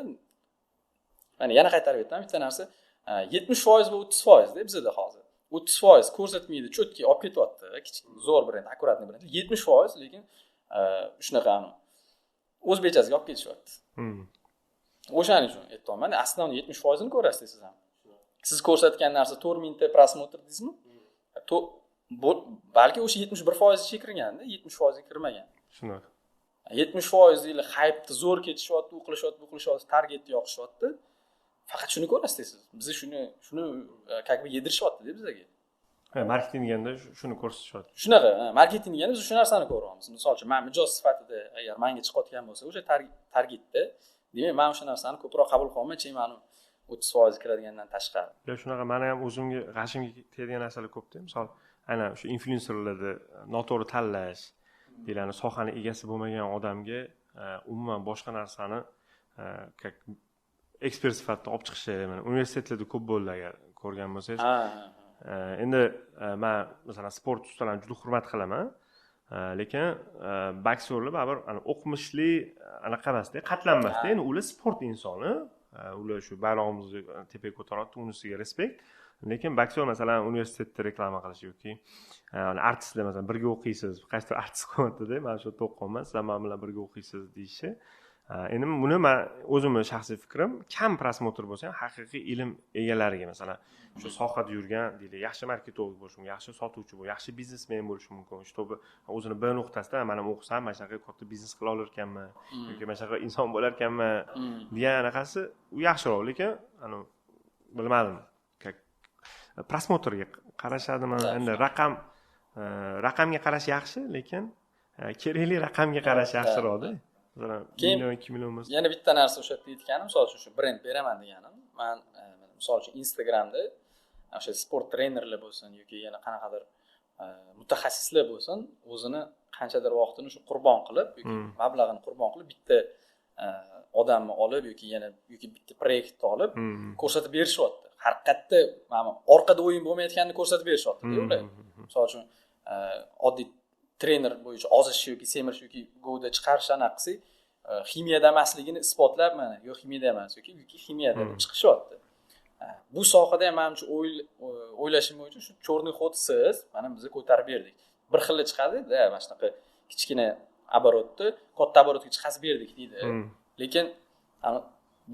mana yana qaytarib aytaman, bitta narsa 70% va 30% da bizda hozir. 30% ko'rsatmaydi, cho'tki olib ketyapti, kichik zo'r brend, akkuratni brend. 70% lekin shunaqa o'zbekchasiga olib ketishyapti. O'shaning uchun aytayman, основной 70% ni ko'rasiz siz ham. Siz ko'rsatgan narsa 4000 ta prosmotr deysizmi? Balki o'sha 71% ichiga kirganda, 70% ga kirmagan. Shunaqa. 70% deyli hype'ni zo'r ketishyapti, u qilishyapti, targetni yoqishyapti. Faqat shuni ko'rasiz siz. Biz shuni как бы yedirishyapti-da bizga. Marketing deganda shuni ko'rsatishyapti. Shunaqa, marketing deganda biz shu narsani ko'ryapmiz. Misol uchun, men mijoz sifatida agar menga chiqayotgan bo'lsa, o'sha targetda, demak, men o'sha narsani ko'proq qabul qilolmay, meni 30% kiradigandan tashqari. Shunaqa meni ham o'zimga g'ashimga tegadigan narsalar ko'p-da. Misol, ana shu influencerlarni noto'g'ri tanlash, deyiladi, sohaning egasi bo'lmagan odamga umuman boshqa narsani ekspert sifatida olib chiqishi, mana universitetlarda ko'p bo'ldi agar ko'rgan bo'lsangiz. Endi men masalan sport ustalarini juda hurmat qilaman, lekin boksyorlar baribir o'qimishli anaqa emasda, qatlanmasda. Endi ular sport insoni, ular shu bayrog'imizni tepaga ko'taryapti, unisiga respekt. Lekin boksyor masalan universitetda reklama qilish yoki artistlar masalan birga o'qiysiz, qaysidir artist qo'yapti-da, men shu yerda o'qiyman, siz ham bilan birga o'qiysiz deyishi. Endi buni men o'zimning shaxsiy fikrim, kam prosmotr bo'lsa ham haqiqiy ilm egalariga, masalan, shu sohada yurgan, deylik, yaxshi marketolog bo'lishi mumkin, yaxshi sotuvchi bo'lishi, yaxshi biznesmen bo'lishi mumkin. Shu o'zini bir nuqtasida men ham o'qisam, mana shunaqa katta biznes qila olar ekanman, yoki mana shunaqa inson bo'lar ekanman degan anaqasi u yaxshiroq, lekin bilmadim. Prosmotrga qarashadimi? Endi raqamga qarash yaxshi, lekin kerakli raqamga qarash yaxshiroqda. Keyin 2 million emas. Yana bitta narsa o'sha yerda aytganim, misol uchun shu brend beraman deganim, men misol uchun Instagramda o'sha sport trenerlar bo'lsin yoki yana qanaqadir mutaxassislar bo'lsin, o'zini qanchadir vaqtini shu qurbon qilib yoki mablag'ini qurbon qilib bitta odamni olib yoki bitta proyektni olib ko'rsatib berishyapti. Haqiqatda mana orqada o'yin bo'lmayotganini ko'rsatib berishyapti ular. Misol uchun oddiy trener bo'yicha ozish yoki semirish yoki govda chiqarish anaqa qilsak ximiyada emasligini isbotlab mana yo'q ximiyada emas yoki ximiyada deb chiqishyapti. Bu sohada ham menimcha o'ylashim bo'yicha shu черный ход siz mana bizni ko'tarib berdik. Bir xilli chiqadi-da, mana shunaqa kichkina оборотni katta оборотga chiqazib berdik deydi. Lekin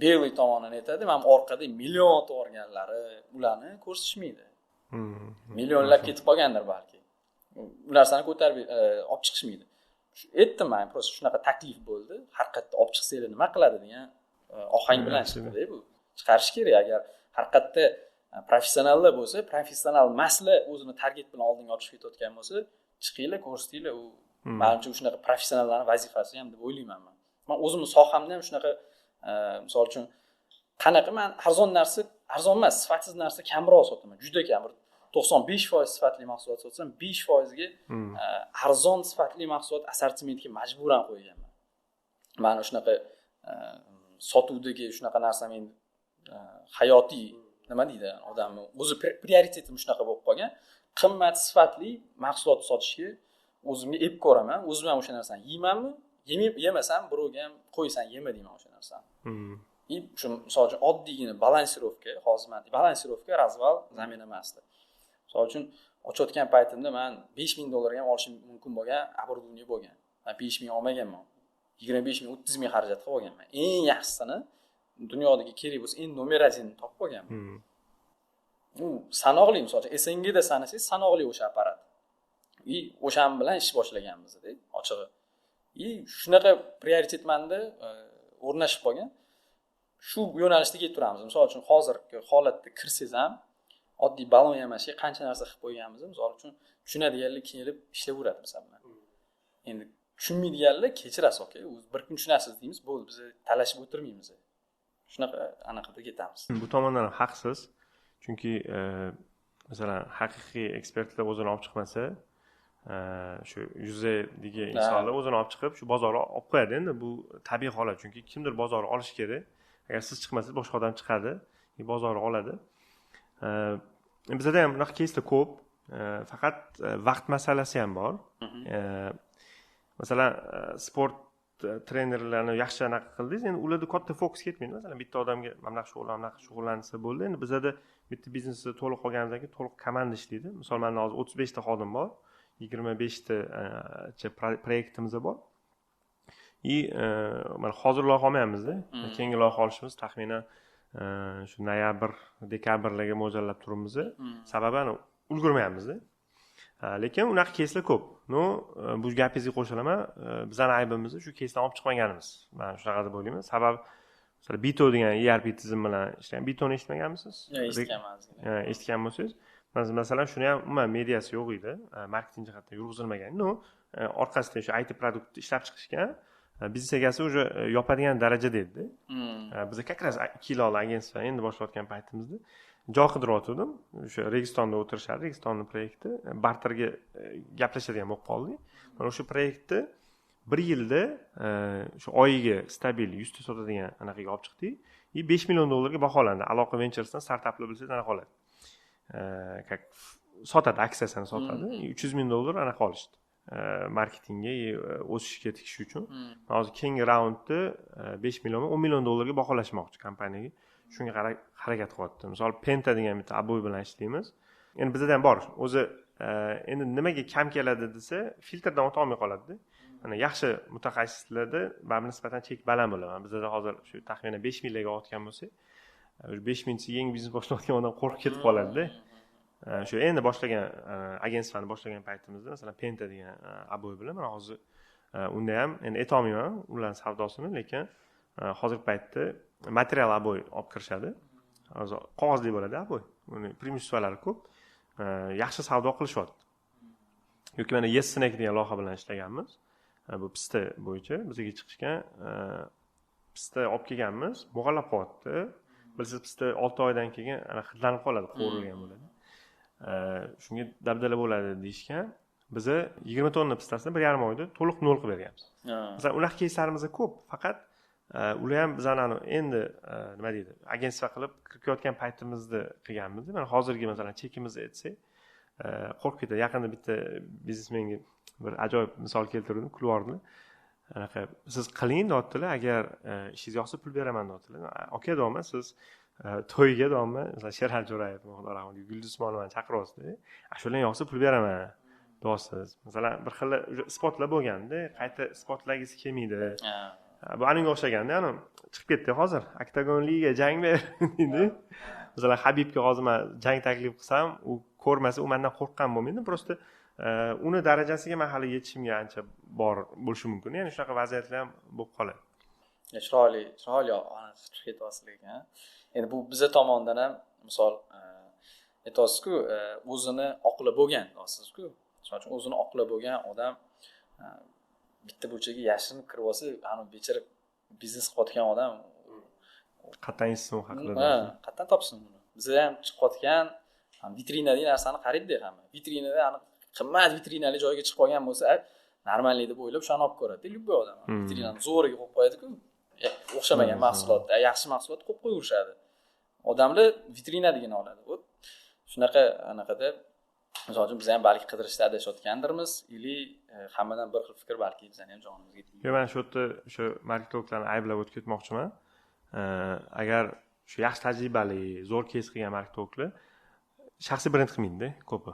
Belly tomonidan aytadi, men orqada million to'g'riganlari ularni ko'rsatishmaydi. Millionlab ketib qolgandir balki. Bu narsani ko'tarib olib chiqishmaydi. Aytdim men, просто shunaqa taklif bo'ldi. Har qayerda olib chiqsanglar nima qiladi degan ohang bilan chiqdi bu. Chiqarish kerak. Agar har qayerda professionallar bo'lsa, professional masla o'zini target bilan oldinga olib chiqib ketayotgan bo'lsa, chiqinglar, ko'rsatinglar. U menimcha shunaqa professionallarning vazifasi ham deb o'ylayman men. Men o'zimning sohamda ham shunaqa misol uchun qanaqa men arzon emas, sifatsiz narsa kamroq sotaman. Juda kam. 95% sifatli mahsulot sotsam, 5% ga arzon sifatli mahsulot assortimentga majburan qo'yganman. Mana shunaqa sotuvdagi shunaqa narsa men hayotiy nima deydi, odamni o'zi prioritetim shunaqa bo'lib qolgan. Qimmat sifatli mahsulot sotishga o'zimga ep ko'raman. O'zim ham o'sha narsani yeymanmi? Yemasam birovga ham qo'ysan yema deyman o'sha narsani. Shu misol uchun oddiygina balansirovka, hozir men balansirovka razval zamin emasdi. Misol uchun ochayotgan paytimda men $5000 ham olishim mumkin bo'lgan оборудование bo'lgan. Men 5000 olmaganman. 25000, 30000 xarajat qilib olganman. Eng yaxshisini dunyodagi kerak bo'lsa, eng nomer 1 ni topib olganman. U sanoqli, misol uchun SNG da sanasangiz sanoqli o'sha apparat. O'shan bilan ish boshlaganmiz-da, ochig'i. Shunaqa prioritet menda o'rnashib qolgan. Shu yo'nalishda ketib turamiz. Misol uchun hozirgi holatda kirsangiz ham oddiy balon yamashga qancha narsa qilib qo'yganmiz. Misol uchun tushunadiganlar kelib ishlayveradi masalan. Endi tushunmaydiganlar kechirasiz, aka. Bir kun tushunasiz deymiz, bo'ldi, biz talashib o'tirmaymiz. Shunaqa anaqada ketamiz. Bu tomondan ham haqsiz. Chunki masalan, haqiqiy ekspertlar o'zini olib chiqmasa, shu yuzaydagi insonlar o'zini olib chiqib, shu bozorga olib qo'yadi. Endi bu tabiiy holat, chunki kimdir bozorga olish kerak. Agar siz chiqmasangiz, boshqa odam chiqadi, bozorga oladi. Bizda ham bunaqa keyslar ko'p, faqat vaqt masalasi ham bor. Masalan, sport trenerlarni yaxshi anaqa qildingiz, endi ularda katta fokus ketmaydi. Masalan, bitta odamga mana shu shug'ullansa bo'ldi. Endi bizda bitta biznesda to'liq qolganimizdan keyin to'liq komanda ishlaydi. Misol, menda hozir 35 ta xodim bor, 25 ta proyektimiz bor. Mana hozir loyiha olmayapmiz-da. Keyingi loyiha olishimiz taxminan shu noyabr, dekabrlarga mo'ljallab turibmiz. Sababi ulgurmayapmiz-da. Lekin unaqa keyslar ko'p. Bu gapingizga qo'shilaman. Bizning aybimiz shu keysdan olib chiqmaganimiz. Men shunaqa deb o'ylayman. Sababi masalan, Bito degan ERP tizim bilan ishlagan. Bitoni eshitmaganmisiz? Yo'q, eshitganman. Eshitgan bo'lsangiz, masalan, shuni ham umuman mediasi yo'q edi, marketing jihatdan yurg'izilmagan. Orqasida shu IT produktni ishlab chiqishgan. Biznes egasi уже yopadigan darajada edi. Biz как раз 2 yil oldin agentство endi boshlayotgan paytimizda joy qidirayotgandim. O'sha Registonda o'tirishar, Registonni proyekti barterga gaplashadigan bo'lib qoldik. Mana o'sha proyektni 1 yilda shu oyiga stabil 100 ta sotadigan anaqaga olib chiqdik. $5 million ga baholandi. Aloqa Venturesdan startaplar bilsangiz anaqa oladi. Sotadi, aksiyasini sotadi. $300 million anaqa olishdi. Marketingga o'sishga tikish uchun. Hozir keyingi raundda $5 million, $10 million ga baholashmoqchi kompaniyaga. Shunga harakat qilyapti. Misol Penta degan bitta aboy bilan ishlaymiz. Endi bizda ham bor. O'zi endi nimaga kam keladi desa, filtrdan o'ta olmay qoladi-da. Mana yaxshi mutaxassislarda baribir nisbatan chek baland bo'ladi. Bizda hozir shu taxminan 5000 ga otgan bo'lsak, 5000 yangi biznes boshlayotgan odam qo'rqib ketib qoladi-da. Shu endi boshlagan agentsiyani boshlagan paytimizda masalan Penta degan aboy bilan mana hozir unda ham endi aytolmayman ularning savdosini, lekin hozirgi paytda material aboy olib kirishadi. Hozir qog'ozli bo'ladi aboy. Uni preimуществолari ko'p. Yaxshi savdo qilishyapti. Yoki mana Yes Snack degan loyiha bilan ishlaganmiz. Bu pista bo'yicha bizga chiqishgan pista olib kelganmiz, mog'allab qo'yapti. Bilsiz, pista 6 oydan keyin ana hidlanib qoladi, qo'rilgan bo'ladi. Shunga dabdala bo'ladi deyishgan. Biz 20 tonna pistasini 1,5 oyda to'liq nol qilib berganmiz. Masalan, unaqa keyslarimiz ko'p, faqat ular ham bizani endi nima deydi, agentstva qilib kirayotgan paytimizda qilganmiz. Mana hozirgi masalan chekimizni aytsak, qo'rqib ketadi. Yaqinda bitta biznesmenga bir ajoyib misol keltirdim, kulvordi. Anaqa siz qiling deyaptilar, agar ishingiz yoqsa pul beraman deyaptilar. Aka deyapman, siz to'yga deyapman, masalan Sherali Jo'rayev, Xudo rahmat, Yulduz Usmonovani chaqiryapsiz-da. Shular yoqsa pul beraman deyapsiz. Masalan, bir xil isbotlar bo'lganda, qayta isbotlagisi kelmaydi. Bu aniga o'xshaganda, ana chiqib ketdi hozir. Oktagon liga jang ber deydi. Masalan, Habibga hozir men jang taklif qilsam, u ko'rmasa, u mendan qo'rqqan bo'lmaydi. Prosta uni darajasiga men hali yetishimga ancha bor bo'lishi mumkin. Ya'ni shunaqa vaziyatlar ham bo'lib qoladi. Chiroyli fikr aytyapsiz lekin. Endi bu bizning tomondan ham misol aytyapsiz-ku, o'zini oqla bo'lgan deyapsiz-ku. Shuning uchun o'zini oqla bo'lgan odam bitta burchaga yashirinib kirib olsa, ana bechara biznes qilayotgan odam Qatdan eshitsin haqida. Qatdan topsin buni. Biz ham chiqayotgan vitrinadagi narsani qaraydi hamma. Vitrinada ani qimmat vitrinali joyga chiqib qolgan bo'lsa, normalniy deb o'ylab shuni olib ko'radi. Любой odam. Vitrinani zo'riga qo'yib qo'yadi-ku. O'xshamagan mahsulotda, yaxshi mahsulot qo'yib qo'yaverishadi. Odamlar vitrinadigini oladi. Shunaqa anaqada misol uchun biz ham balki qidirishda adashayotgandirmiz, ili hammadan bir xil fikr balki bizning ham jonimizga tegadi. Men shu yerda o'sha marketologlarni ayblab o'tib ketmoqchiman. Agar shu yaxshi tajribali, zo'r keys qilgan marketologlar shaxsiy brend qilmaydi-da ko'pi.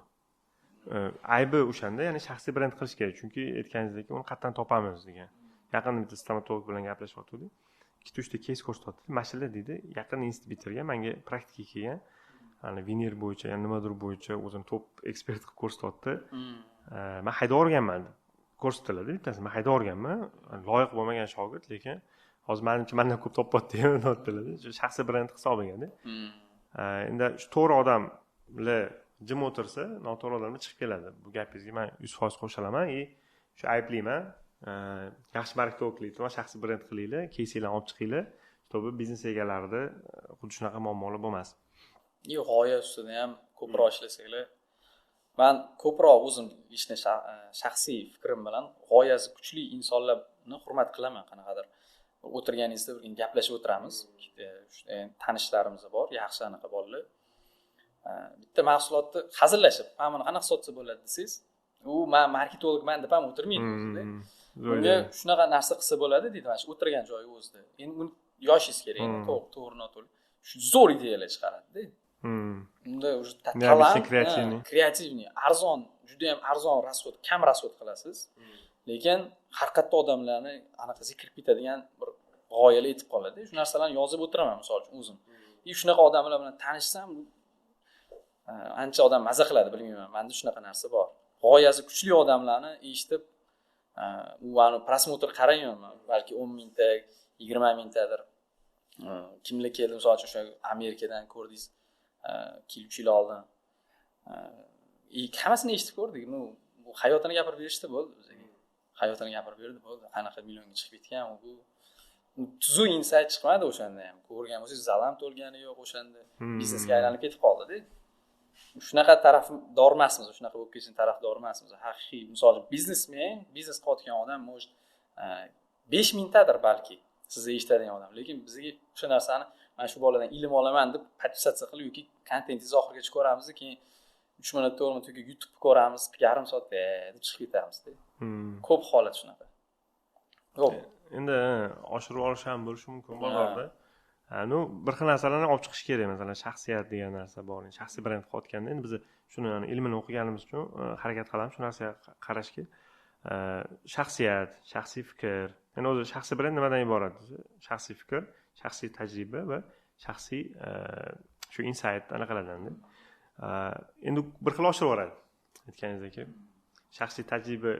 Aybi o'shanda, ya'ni shaxsiy brend qilish kerak, chunki aytganingizdek uni qayerdan topamiz degan. Yaqinda bitta stomatolog bilan gaplashyotgandik. 2-3 ta keys ko'rsatdi. Mashalla deydi, yaqin institut bitirgan, menga praktikaga kelgan. Hani vinir bo'yicha, yani nimadir bo'yicha o'zini top ekspert qilib ko'rsatdi. Men hayda o'rganman. Ko'rsatiladi bittasi. Men hayda o'rganman. Loyiq bo'lmagan shogird, lekin hozir menimcha mendan ko'p topyapti deyaptilar. Shu shaxsiy brend hisobiga-da. Endi shu to'g'ri odamlar jim o'tirsa, noto'g'ri odamlar chiqib keladi. Bu gapingizga men 100% qo'shilaman. Shu ayblayman. Yaxshi marketologlik, shaxsiy brend qilinglar, keysinglarni olib chiqinglar. To'g'ri biznes egalarida xuddi shunaqa muammolar bo'lmasin. G'oya ustida ham ko'proq ishlasanglar. Men ko'proq o'zim ishni shaxsiy fikrim bilan g'oyasi kuchli insonlarni hurmat qilaman. Qanaqadir o'tirganingizda bir gaplashib o'tiramiz. Tanishlarimiz bor, yaxshi anaqa bolalar. Bitta mahsulotni hazillashib, "Men buni qanaqa sotsa bo'ladi" desangiz, u men marketologman deb ham o'tirmaydi. Bunga shunaqa narsa qilsa bo'ladi deydi, mana shu o'tirgan joyi o'zida. Endi uni yoshingiz kerak, to'g'ri noto'g'ri. Shu zo'r ideyalar chiqaradi-da. Unda уже talant, kreativniy, arzon, juda ham arzon rasxod, kam rasxod qilasiz. Lekin har qatda odamlarni anaqasiga kirib ketadigan bir g'oyalar yetib qoladi. Shu narsalarni yozib o'tiraman, misol uchun o'zim. Shunaqa odamlar bilan tanishsam, ancha odam maza qiladi, bilmayman. Menda shunaqa narsa bor. G'oyasi kuchli odamlarni eshitib, u ani prosmotr qarayman, balki 10 mingta, 20 mingtadir. Kimlar keldi, misol uchun o'sha Amerikadan ko'rdingiz, keluvchi yil oldin. Hammasini eshitib ko'rdik. Bu hayotini gapirib berishdi bo'ldi bizga. Hayotini gapirib berdi bo'ldi. Qanaqa millionga chiqib ketgan u. Tuzu insight chiqmadi o'shanda ham. Ko'rgan bo'lsangiz, zalam to'lgani yo'q o'shanda. Biznesga aylanib ketib qoldi-da. Shunaqa tarafdor emasmiz, shunaqa bo'lib ketsin tarafdor emasmiz. Haqiqiy, misol uchun biznesmen, biznes qilayotgan odam mo'j 5 mingtadir balki sizni eshitadigan odam. Lekin bizga o'sha narsani men shu boladan ilm olaman deb podpisatsiya qilib yoki kontentingizni oxirigacha ko'ramiz, keyin 3 minut 4 minut yoki YouTube ko'ramiz, yarim soatda deb chiqib ketamiz-da. Ko'p holat shunaqa. Yo'q. Endi oshirib olish ham bo'lishi mumkin bozorda. Bir xil narsalarni olib chiqish kerak, masalan, shaxsiyat degan narsa bor. Shaxsiy brend qilayotganda endi biz shuni ilmini o'qiganimiz uchun harakat qilamiz shu narsaga qarashga. Shaxsiyat, shaxsiy fikr. Endi o'zi shaxsiy brend nimadan iborat? Shaxsiy fikr, shaxsiy tajriba va shaxsiy shu insight anaqalardan. Endi bir xil oshirib yuboradi. Aytganingizdek, shaxsiy tajriba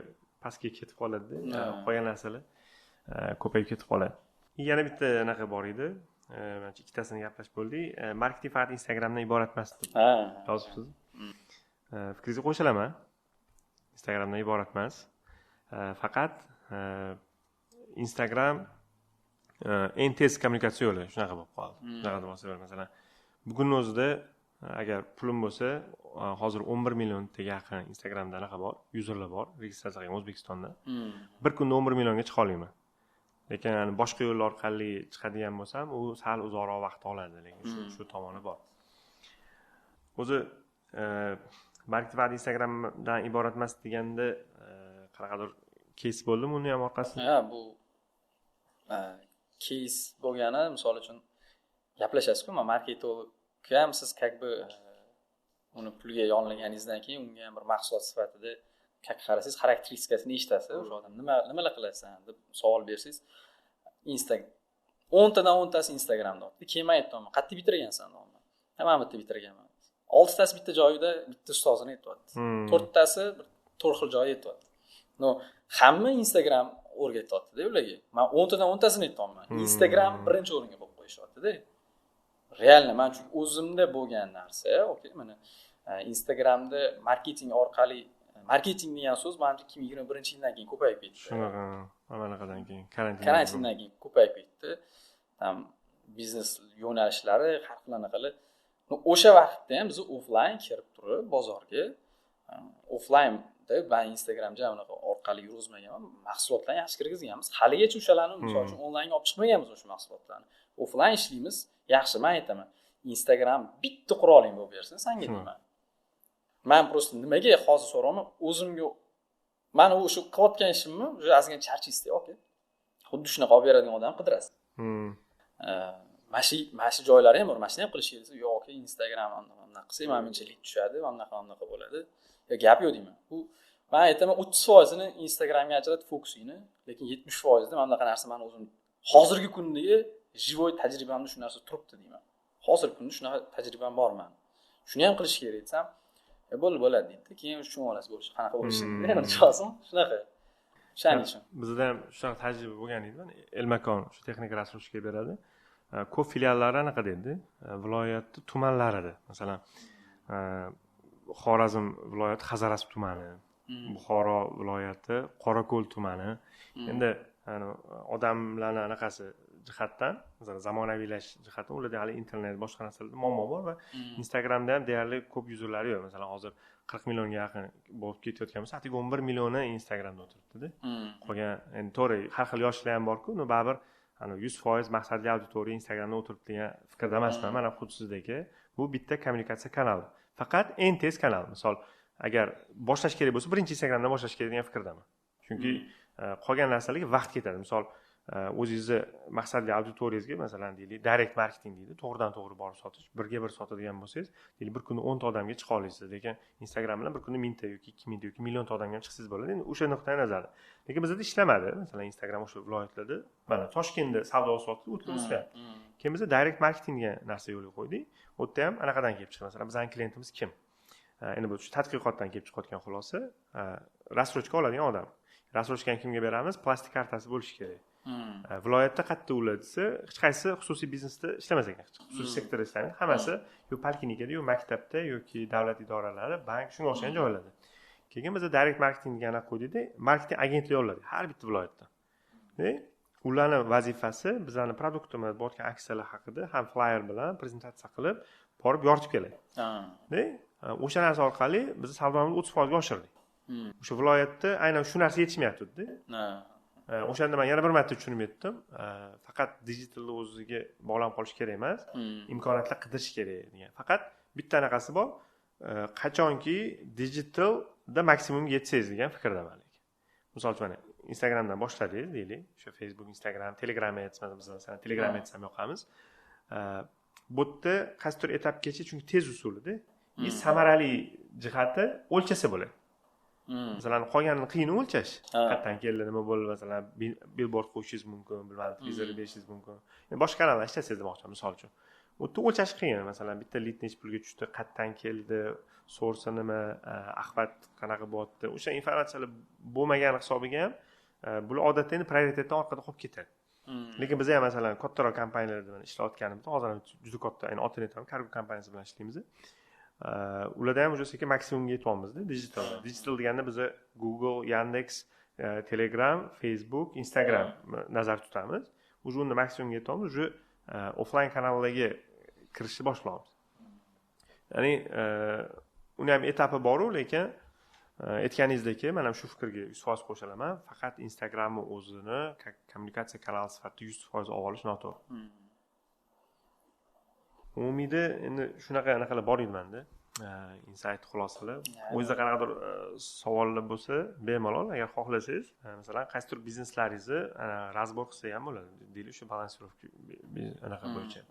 pastga ketib qoladi-da, qolgan narsalar ko'payib ketib qoladi. Yana bitta anaqa bor edi. Mana ikkitasini gaplashib bo'ldik. Marketing faqat Instagramdan iborat emas deb yozibsiz. Fikringizga qo'shilaman. Instagramdan iborat emas. Faqat Instagram eng tez kommunikatsiya yo'li shunaqa bo'lib qoldi. Shunaqa deb bo'lsa, masalan, bugunning o'zida agar pulim bo'lsa, hozir 11 millionga yaqin Instagramda anaqa bor, userlar bor, registratsiya qilgan O'zbekistonda. Bir kunda 11 millionga chiqa olmayman. Lekin boshqa yo'llar orqali chiqadigan bo'lsam, u sal uzoqroq vaqt oladi, lekin shu tomoni bor. O'zi marketing faqat Instagramdan iborat emas deganda qanaqadir keys bo'ldimi uni ham orqasida? Ha, bu keys bo'lgani, misol uchun gaplashasiz-ku, marketingga ham siz как бы uni pulga yollaganingizdan keyin unga ham bir mahsulot sifatida qarasangiz, xarakteristikasini eshitasiz, o'sha odam nimalar qilasan deb savol bersangiz, Instagram 10 tadan 10 tasi Instagramda o'tdi. Keyin men aytdim, qayerda bitirgansan deyman. Hamma bitta bitirganman. 6 tasi bitta joyida bitta ustozini aytyapti. 4 tasi bir xil joyda aytyapti. No, hamma Instagram o'rgatyapti-da ularga. Men 10 tadan 10 tasini aytayapman. Instagram birinchi o'ringa qo'yib qo'yishyapti-da. Realni men chunki o'zimda bo'lgan narsa, okey, mana Instagramda marketing orqali marketing degan so'z menimcha 2021-yildan keyin ko'payib ketdi. Shunaqa, amalaqadan keyin, karantindan keyin ko'payib ketdi. Ham biznes yo'nalishlari har xil qilib. O'sha vaqtda ham biz offline kirib turib bozorga, offline'da men Instagramga unaqa orqali yurgizmaganman, mahsulotlarni yaxshi kirgizganmiz. Haligacha o'shalarni misol uchun onlaynga olib chiqmaganmiz o'sha mahsulotlarni. Offline ishlaymiz. Yaxshi, men aytaman. Instagram bitta quroling bo'lib bersin senga deyman. Men просто nimaga hozir so'rayman, o'zimga mana o'sha qilayotgan ishimni o'sha ozgina charchaysizda, okey. Xuddi shunaqa olib beradigan odam qidirasiz. Mashi joylari ham bor, mashina ham qilish kerak. Yo'q, okey, Instagram anaqa qilsa, menimcha lit tushadi, anaqa bo'ladi. Yo, gap yo'q deyman. Bu men aytaman 30% ni Instagramga ajratib fokusingni, lekin 70% ni anaqa narsa men o'zim hozirgi kundagi jivoy tajribamda shu narsa turibdi deyman. Hozirgi kunda shunaqa tajribam bor men. Shuni ham qilish kerak desam, bo'ladi deydi. Keyin shuni olasiz bo'lishi, qanaqa bo'lishini yana chiqasin, shunaqa. Shuning uchun. Bizda ham shunaqa tajriba bo'lgan edi. Elmakon shu texnik rasurishga beradi. Ko'p filiallari anaqa dedi, viloyatni tumanlarida. Masalan, Xorazm viloyati Hazarasp tumani, Buxoro viloyati Qorako'l tumani. Endi odamlarning anaqasi jihatdan, masalan, zamonaviylash jihatdan ularda hali internet boshqa narsalarda muammo bor va Instagramda ham deyarli ko'p yuzurlari yo'q. Masalan, hozir 40 millionga yaqin bo'lib ketayotgan bo'lsa, atigi 11 millioni Instagramda o'tiribdi-da. Qolgan endi to'g'ri, har xil yoshlar ham bor-ku, uni baribir 100% maqsadli auditoriya Instagramda o'tiribdi degan fikrda emasman. Mana xuddi sizdagi bu bitta kommunikatsiya kanali. Faqat eng tez kanal. Misol, agar boshlash kerak bo'lsa, birinchi Instagramdan boshlash kerak degan fikrdaman. Chunki qolgan narsalarga vaqt ketadi. Misol, o'zingizni maqsadli auditoriyangizga, masalan, deylik, direct marketing deydi, to'g'ridan to'g'ri borib sotish, birga bir sotadigan bo'lsangiz, deylik, bir kunda 10 ta odamga chiqa olasiz, lekin Instagram bilan bir kunda 1000 ta yoki 2000 ta yoki million ta odamga ham chiqsangiz bo'ladi. Endi o'sha nuqtai nazar. Lekin bizda ishlamadi. Masalan, Instagram o'sha viloyatlarda, mana Toshkentda savdo sotiq o'tkazgan. Keyin biz direct marketing degan narsa yo'lga qo'ydik. U yerda ham anaqadan kelib chiqdi. Masalan, bizning klientimiz kim? Endi bu tadqiqotdan kelib chiqayotgan xulosa, rassrochka oladigan odam. Rassrochkani kimga beramiz? Plastik kartasi bo'lishi kerak. Viloyatda qayerda ular desa, hech qaysi xususiy biznesda ishlamas ekan, xususiy sektorda ishlaydi. Hammasi yo poliklinikada, yo maktabda yoki davlat idoralari, bank, shunga o'xshagan joylarda. Keyin biz direct marketing degan qo'ydikda, marketing agentlik yolladik har bitta viloyatda. Ularning vazifasi bizning produktimiz bo'layotgan aksiyalar haqida ham flyer bilan prezentatsiya qilib, borib yoritib keladi. O'sha narsa orqali biz savdomizni 30% ga oshirdik. O'sha viloyatda aynan shu narsa yetishmayapti-da. O'shanda men yana bir marta tushunib yetdim. Faqat digitalni o'ziga bog'lanib qolish kerak emas, imkoniyatlar qidirish kerak degan. Faqat bitta anaqasi bor. Qachonki digitalda maksimumga yetsangiz degan fikrdaman. Misol uchun mana Instagramdan boshladingiz, deylik, o'sha Facebook, Instagram, Telegram aytsam, biz masalan Telegram aytsam yoqamiz. Bu yerda qaysidir etapgacha, chunki tez usulida, samarali jihati o'lchasa bo'ladi. Masalan, qolganini qiyin o'lchash. Qayerdan keldi, nima bo'ldi, masalan, billboard qo'yishingiz mumkin, bilmadim, televizor berishingiz mumkin. Endi boshqa kanalda ishlasangiz demoqchiman, misol uchun. U yerda o'lchash qiyin. Masalan, bitta lead necha pulga tushdi, qayerdan keldi, source nima, axbat qanaqa bo'lyapti. O'sha informatsiyalar bo'lmagan hisobiga ham bular odatda endi prioritetdan orqada qolib ketadi. Lekin biz ham masalan kattaroq kompaniyalarda bilan ishlayotganimizda, hozir juda katta, ya'ni otini aytaman, Cargo kompaniyasi bilan ishlaymiz. Ularda ham o'sha sekin maksimumga yetyapmiz-da digitalda. Digital deganda biz Google, Yandex, Telegram, Facebook, Instagram nazarda tutamiz. Uni maksimumga yetyapmiz, o'sha offline kanallarga kirishni boshlaymiz. Ya'ni uni ham etapi bor-ku, lekin aytganingizdek, men ham shu fikrga 100% qo'shilaman. Faqat Instagramni o'zini kommunikatsiya kanali sifatida 100% olib olish noto'g'ri. Umumida endi shunaqa anaqalar bor edi menda. insight xulosalar. O'zingizda qanaqadir savollar bo'lsa, bemalol agar xohlasangiz, masalan, qaysi tur bizneslaringizni razbor qilsak ham bo'ladi. Deylik, shu balansirovka anaqa bo'yicha.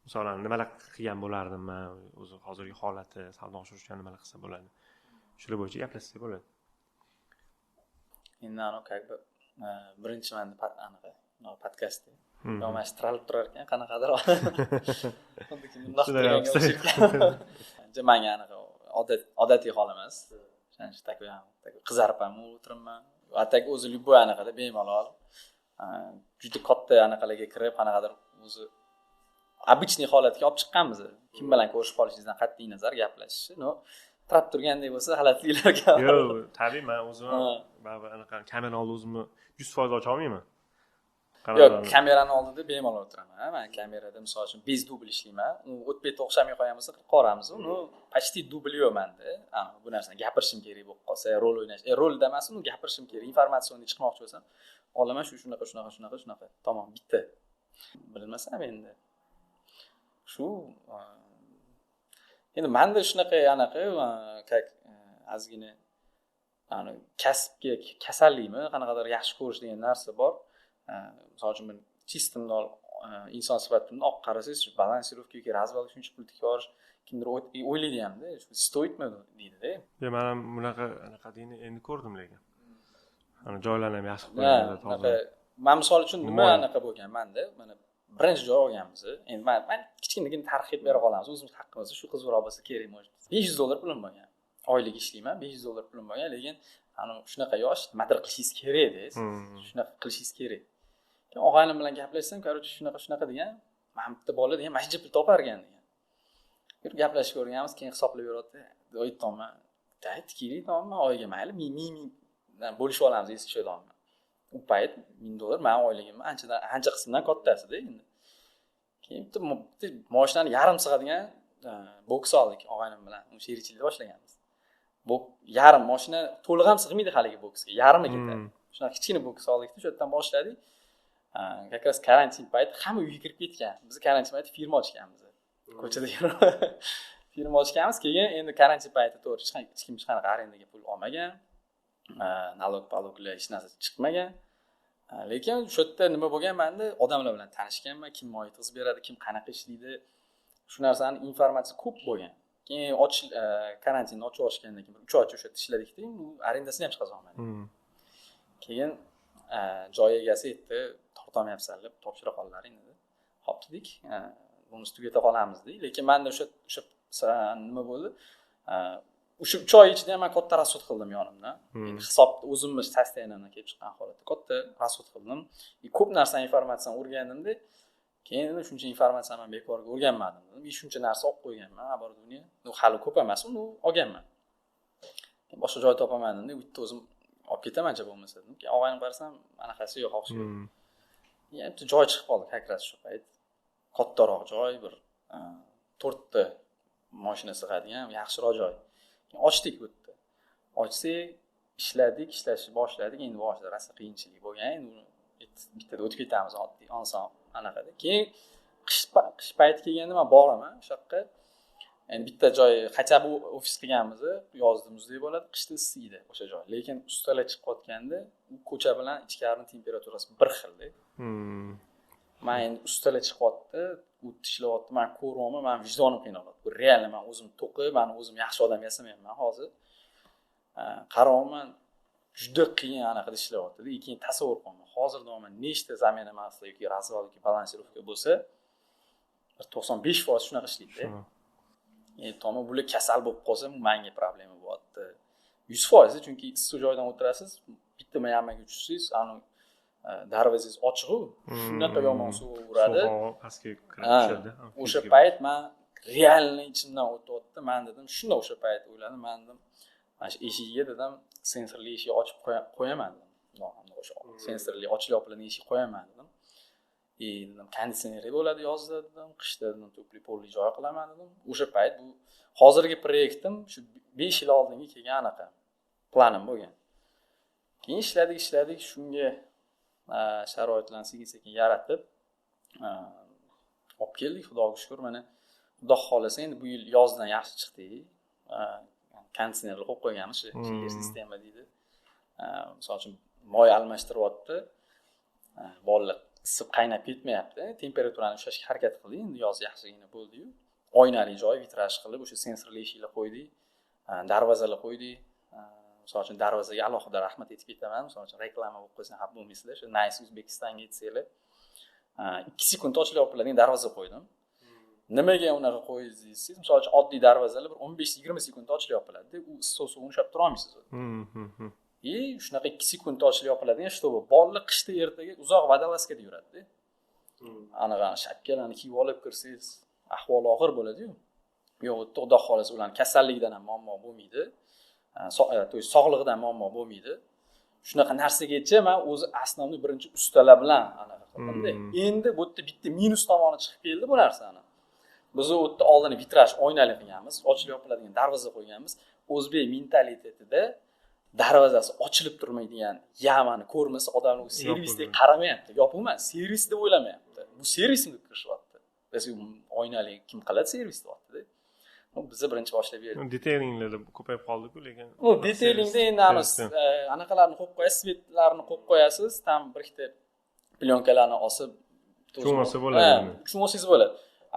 Masalan, nimalar qilgan bo'lardim men, o'zi hozirgi holati, savdo oshirishga nimalar qilsa bo'ladi. Shular bo'yicha gaplashsak bo'ladi. Endi как бы birinchi manda anaqa podkastda mana shu tiralib turar ekan qanaqadir xuddi bundoq manga anaqa odatiy hol emas. O'shaning qizarib ham o'tiribman. Atak o'zi любой anaqada bemalol juda katta anaqalarga kirib qanaqadir o'zi обычный holatga olib chiqqanmiz. Kim bilan ko'rishib qolishingizdan qat'iy nazar gaplashish. Tirab turgandek bo'lsa xalatliklarga. Yo'q, tabiiy men o'zim baribir anaqa kamera oldida o'zimni 100% ocha olmayman. Yo'q, kamerani oldida bemalol o'tiraman. Men kamerada misol uchun bez dubl ishlayman. U o'tbetda o'xshamay qolgan bo'lsa qilib qoramiz. Uni почти dubl yo'q menda. Bu narsani gapirishim kerak bo'lib qolsa, rol o'ynash. Rolda emas, uni gapirishim kerak. Informatsionga chiqmoqchi bo'lsam, olaman shunaqa. Tamom, bitta. Bilmasam endi. Shu endi menda shunaqa как ozgina kasbga kasallikmi, qanaqadir yaxshi ko'rish degan narsa bor. Misol uchun men chistimdol inson sifatida olib qarasangiz, balansirovka yoki razvalga shuncha pul tikib olish kimdir o'ylaydi hamda, shu stoitmi deydi-da. Men ham bunaqa deyni endi ko'rdim lekin. Joylarni ham yaxshi qo'yganlar hozir. Men misol uchun nima anaqa bo'lgan menda, mana birinchi joy olganmiz. Endi men kichkinagina tarixib bera qolamiz. O'zimiz haqqimizda shu qizlar bo'lsa kerak bo'lsa. $500 pulim bo'lgan. Oylik ishlayman, $500 pulim bo'lgan, lekin shunaqa yosh nimadir qilishingiz kerak-da. Shunaqa qilishingiz kerak. Keyin og'aynim bilan gaplashsam, короче, shunaqa degan, "Men bitta bola degan masjid pul topar ekan" degan. Yurib gaplashib ko'rganmiz, keyin hisoblab beryapti. Aytdim, "Dayt kerak tomon oyiga mayli, ming bo'lishib olamiz, esi tushadi." U payt $1000 men oyligim ancha qismdan kattasida endi. Keyin bitta mashinani yarim sig'adigan boks oldik og'aynim bilan. Uni sherikchilikda boshlaganmiz. Bu yarim mashina to'liq ham sig'maydi haligi boksga. Yarimi ketadi. Shunaqa kichkina boks oldikda, shu yerdan boshladik. Как раз karantin payti hamma uyga kirib ketgan. Biz karantin payti firma ochganmiz. Ko'chada firma ochganmiz. Keyin endi karantin payti to'g'ri hech kim hech qanaqa arendaga pul olmagan. Nalog-paloglar hech narsa chiqmagan. Lekin shu yerda nima bo'lgan, menda odamlar bilan tanishganman, kim yetkazib beradi, kim qanaqa ishlaydi. Shu narsani informatsiya ko'p bo'lgan. Keyin karantinni ochib ochgandan keyin 3 oy o'sha yerda ishladikda, u arendasini ham chiqaza olmadik. Keyin joy egasi aytdi, tortolmayapsan deb topshira qollaring dedi. Xo'p dedik, buni tugata qolamiz dedik. Lekin menda o'sha nima bo'ldi? O'sha 3 oy ichida men katta rasxod qildim yonimdan. Endi hisobni o'zimni sostoyanimdan kelib chiqqan holatda katta rasxod qildim. Ko'p narsa informatsiyani o'rgandimda, keyin shuncha informatsiyani men bekorga o'rganmadim. Shuncha narsa olib qo'yganman, оборудование. Hali ko'p emas, uni olganman. Boshqa joy topaman dedim, bu yerda o'zim olib ketamancha bo'lmasa dedim. Keyin og'ayni qarsam, anaqasi yo'q, o'xshaydi. Yana joy chiqib qoldi, как раз shu payt. Kattaroq joy, bir 4 ta mashina sig'adigan, yaxshiroq joy. Ochdik bu yerda. Ochsak, ishlashni boshladik. Endi boshida rosa qiyinchilik bo'lgan. Endi bittada o'tib ketamiz oddiy, oson anaqada. Keyin qish payti kelganda men boraman o'sha yoqqa. Endi bitta joy, хотя бы ofis qilganmiz, yozda muzdek bo'ladi, qishda issiydi o'sha joy. Lekin ustalar chiqib qotganda, u ko'cha bilan ichkarining temperaturasi bir xilda. Men endi ustalar chiqyapti, u ishlayapti, men ko'ryapman, men vijdonim qiynalyapti. Bu real, men o'zim to'qib, men o'zim yaxshi odam yasamayman hozir. Qarayman, juda qiyin anaqada ishlayapti. Keyin tasavvur qilaman. Hozir do'man nechta zamena masla yoki razval yoki balansirovka bo'lsa, 95% shunaqa ishlaydi. To'g'ri, bular kasal bo'lib qolsa, menga problema bo'lyapti. 100% chunki issiq joydan o'tirasiz, bitta mayamaga tushsangiz, darvozangiz ochiq-ku, shunaqa yomon suv uradi. Pastga kirib tushadi. O'sha payt men realni ichimdan o'tyapti. Men dedim, shunda o'sha payt o'yladim, men dedim, mana shu eshigiga dedim, sensorli eshik ochib qo'yaman dedim. O'sha sensorli ochilib-yopiladigan eshik qo'yaman dedim. Dedim, konditsioneri bo'ladi yozda dedim, qishda dedim, to'pli polli joy qilaman dedim. O'sha payt bu hozirgi proyektim shu 5 yil oldingi kelgan anaqa planim bo'lgan. Keyin ishladik, shunga sharoitlarni sekin-sekin yaratib olib keldik, xudoga shukr. Mana xudo xohlasa endi bu yil yozdan yaxshi chiqdik. Konditsionerni qo'yib qo'yganmiz, shu sistema deydi. Misol uchun moy almashtiryapti. Bolalar issiq qaynab ketmayapti. Temperaturani ushlashga harakat qildik. Endi yoz yaxshigina bo'ldi-yu. Oynali joy vitraj qilib, o'sha sensorli eshiklar qo'ydik. Darvozalar qo'ydik. Misol uchun darvozaga alohida rahmat aytib ketaman. Misol uchun reklama bo'lib qo'ysa ham bo'lmaysizlar. Shu Nice Uzbekistonga yetsanglar 2 sekund ochilib yopiladigan darvoza qo'ydim. Nimaga unaqa qo'ydingiz? Misol uchun oddiy darvozalar bir 15-20 sekund ochilib yopiladi. U issiq suvni ushlab tura olmaysiz. Shunaqa 2 sekund ochilib yopiladigan shtob. Bolalar qishda ertaga uzoq vodolaskada yuradi-da. Anaqa shapkalarni kiyib olib kirsangiz, ahvoli og'ir bo'ladi-yu. Yo'q, xudo xolasa ularning kasalligidan ham muammo bo'lmaydi. Sog'lig'idan muammo bo'lmaydi. Shunaqa narsagacha men o'zi asnomni birinchi ustalar bilan anaqa qildim-da. Endi bu yerda bitta minus tomoni chiqib keldi bu narsani. Biz u yerda oldini vitraj oynali qilganmiz, ochilib yopiladigan darvoza qo'yganmiz. O'zbek mentalitetida darvozasi ochilib turmaydigan yamani ko'rmasa odamlar servisdek qaramayapti. Yo'q, umuman servis deb o'ylamayapti. Bu servismi deb kirishyapti. Biz oynali kim qiladi servis deyapti-da. Bizni birinchi boshlab berdik. Detailinglarda ko'payib qoldi-ku, lekin u detailingda endi anaqalarni qo'yib qo'yasiz, svetlarni qo'yib qo'yasiz, tam bir ikkita plyonkalarni osib cho'masa bo'ladi. Cho'masiz bo'ladi.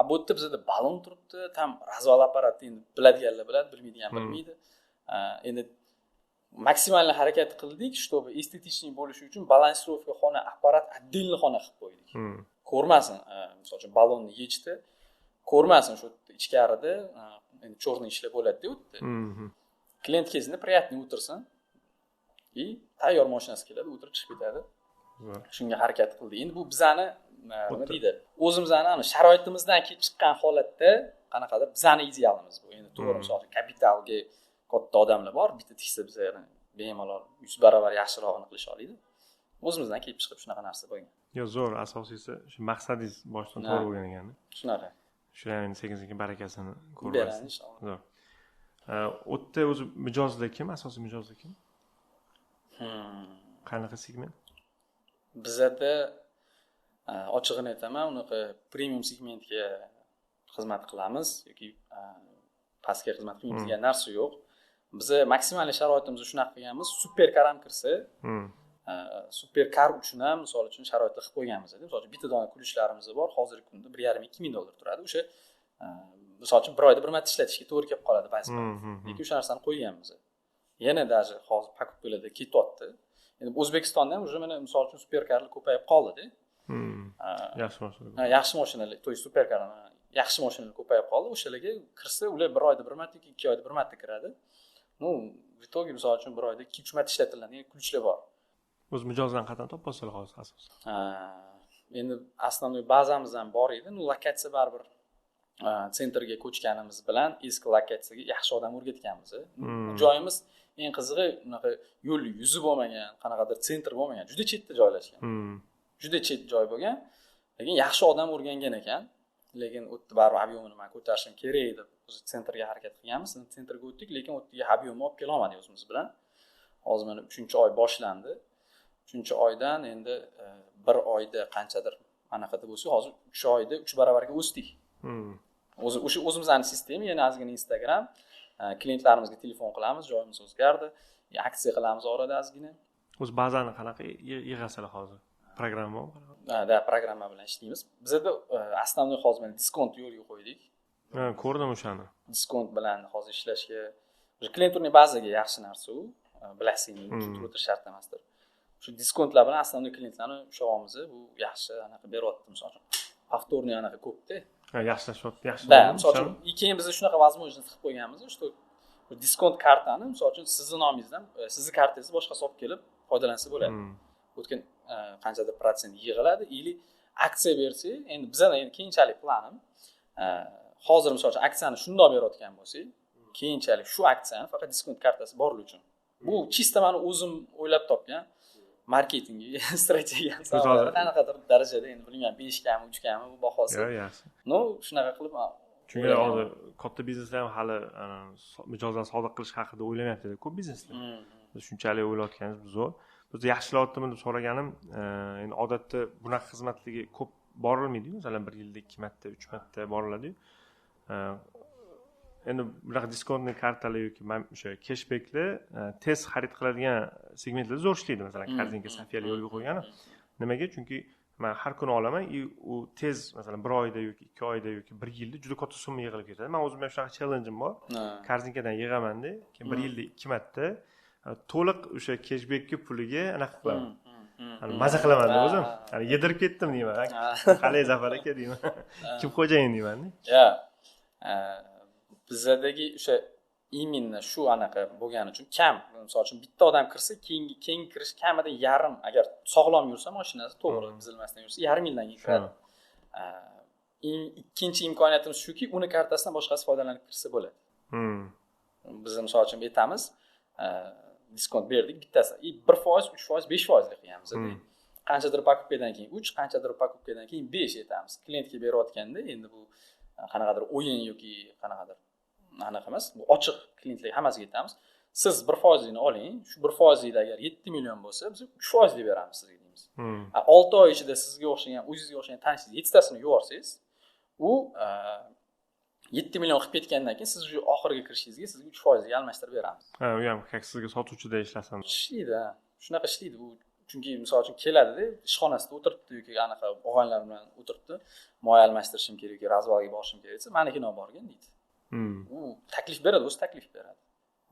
Bu yerda bizda balon turibdi, tam razval apparatni endi biladiganlar biladi, bilmaydigan bilmaydi. Endi maksimal harakat qildik, чтобы estetik bo'lishi uchun balansirovka xona, apparat отдельный xona qilib qo'ydik. Ko'rmasin, misol uchun balonni yechdi, ko'rmasin shu ichkarida endi cho'rni ishlar bo'ladi-da u yerda. Klient kelsa, приятный o'tirsin. Tayyor mashinasi keladi, o'tirib chiqib ketadi. Shunga harakat qildik. Endi bu bizani nima deydi? O'zimizni sharoitimizdan kelib chiqqan holatda qanaqadir bizani idealimiz bu. Endi to'g'ri, misol uchun kapitalga katta odamlar bor, bitta tiksa bizga bemalol 100 barobar yaxshirog'ini qilisha oladi. O'zimizdan kelib chiqib shunaqa narsa bo'lgan. Yo, zo'r, asosiysi shu maqsadingiz boshdan to'g'ri bo'lgan ekan. Shunaqa. Shularning sekin barakasini ko'rasiz. Inshaalloh. Zo'r. O'tda o'zi mijozlar kim? Asosiy mijozlar kim? Qanaqa segment? Bizda ochig'ini aytaman, unaqa premium segmentga xizmat qilamiz yoki pastga xizmat qilmaymiz degan narsa yo'q. Biz maksimal sharoitimizni shunaqa qilganmiz. Superkar ham kirsa, superkar uchun ham misol uchun sharoitlar qilib qo'yganmiz. Misol uchun bitta dona kulishlarimiz bor. Hozirgi kunda 1,5-2 ming dollar turadi. O'sha misol uchun bir oyda bir marta ishlatishga to'g'ri kelib qoladi ba'zi. Lekin o'sha narsani qo'yganmiz. Yana даже hozir paketlarda ketyapti. Endi O'zbekistonda ham уже mana misol uchun superkarlar ko'payib qoldi-da. Yaxshi mashina. Yaxshi mashinalar, to'y superkarlar, yaxshi mashinalar ko'payib qoldi. O'shalarga kirsa, ular bir oyda bir marta yoki 2 oyda bir marta kiradi. В итоге misol uchun bir oyda 2-3 marta ishlatiladigan kulishlar bor. O'z mijozdan qatdan topasizlar hozir asosan. Endi asosiy bazamiz ham bor edi. Lokatsiya baribir sentrga ko'chganimiz bilan eski lokatsiyaga yaxshi odam o'rgatganmiz. Joyimiz eng qizig'i unaqa yo'l yuzi bo'lmagan, qanaqadir sentr bo'lmagan, juda chetda joylashgan. Juda chet joy bo'lgan, lekin yaxshi odam o'rgangan ekan. Lekin o'tda baribir ob'yomini men ko'tarishim kerak edi. Biz sentrga harakat qilganmiz, sentrga o'tdik, lekin o'tga ob'yomni olib kela olmadik o'zimiz bilan. Hozir mana 3-oy boshlandi. 3-oydan endi bir oyda qanchadir anaqada bo'lsa, hozir 3 oyda 3 barobarga o'sdik. O'sha o'zimizning sistema, yana ozgina Instagram, klientlarimizga telefon qilamiz, joyimiz o'zgardi, aksiya qilamiz orada ozgina. O'z bazani qanaqa yig'asizlar hozir? Programmami? Da, programma bilan ishlaymiz. Bizda asosiy hozir mana diskont yo'lga qo'ydik. Ko'rdim o'shani. Diskont bilan hozir ishlashga, o'sha klientlarning bazaga yaxshi narsa u, bilasizmi, tushuntirib shart emasdir. Shu diskontlar bilan asosiy klientlarni ushog'imiz bu yaxshi anaqa beryapti, misol uchun. Повторный anaqa ko'pda. Yaxshilashyapti, yaxshi. Da, misol uchun keyin biz shunaqa возможность qilib qo'yganmiz, что diskont kartani misol uchun sizni nomingizdan, sizni kartangizni boshqasi olib kelib foydalansa bo'ladi. O'tgan qanchadir protsent yig'iladi, ili aksiya bersa, endi bizning endi keyinchalik planim hozir misol uchun aksiyani shundoq berayotgan bo'lsak, keyinchalik shu aksiyani faqat diskont kartasi borlar uchun. Bu chista meni o'zim o'ylab topgan marketing strategiyam. Qanaqadir darajada endi bilmayman 5 kami, 3 kami bu bahosi. Yaxshi. Shunaqa qilib chunki hozir katta bizneslar ham hali mijozlarni sodiq qilish haqida o'ylamayapti-da, ko'p bizneslar. Biz shunchalik o'ylayotganimiz zo'r. Biz yaxshilayaptimi deb so'raganim, endi odatda bunaqa xizmatlarga ko'p borilmaydi-ku, masalan 1 yilda 2 marta, 3 marta boriladi-yu. endi bunaqa diskontli kartalar yoki o'sha keshbekli tez xarid qiladigan segmentlar zo'r ishlaydi, masalan korzinka safiyalar yo'lga qo'ygan. Nimaga? Chunki men har kuni olaman, u tez masalan 1 oyda yoki 2 oyda yoki 1 yilda juda katta summa yig'ilib ketadi. Men o'zimga shunaqa challenge'im bor. Korzinkadan yig'aman-da, keyin 1 yilda 2 marta to'liq o'sha keshbekki puliga anaqa qilaman. Maza qilaman o'zim. Yedirib ketdim deyman. Qalay Zafar aka deyman. Kim xo'jayin deyman. Bizdagi o'sha именно shu anaqa bo'lgani uchun kam. Misol uchun bitta odam kirsa, keyin kirish kamida yarim, agar sog'lom yursa mashinasi, to'g'ri buzilmasdan yursa, yarim yildan keyin kiradi. Ikkinchi imkoniyatimiz shuki, uni kartasidan boshqasi foydalanib kirsa bo'ladi. Biz misol uchun aytamiz, diskont berdik bittasi. 1%, 3%, 5% qilganmiz. Qanchadir покупкаdan keyin 3, qanchadir покупкаdan keyin 5 aytamiz. Klientga berayotganda endi bu qanaqadir o'yin yoki qanaqadir aniq emas. Bu ochiq klientlarga hammasiga aytamiz. Siz 1% ni oling, shu 1% da agar 7 million bo'lsa, biz 3% deb beramiz sizga deymiz. 6 oy ichida sizga o'xshagan, o'zingizga o'xshagan tanishingiz 7 tasini yuborsangiz, u 7 million qilib ketgandan keyin siz shu oxirgi kirishingizga sizga 3% ga almashtirib beramiz. U ham sizga sotuvchida ishlasan. Ishlaydi. Shunaqa ishlaydi u. Chunki misol uchun keladi-da, ishxonasida o'tiribdi yoki anaqa og'aynilar bilan o'tiribdi, moy almashtirishim kerak yoki razvalga borishim kerak desa, meniki olib borgin deydi. U taklif beradi, o'zi taklif beradi.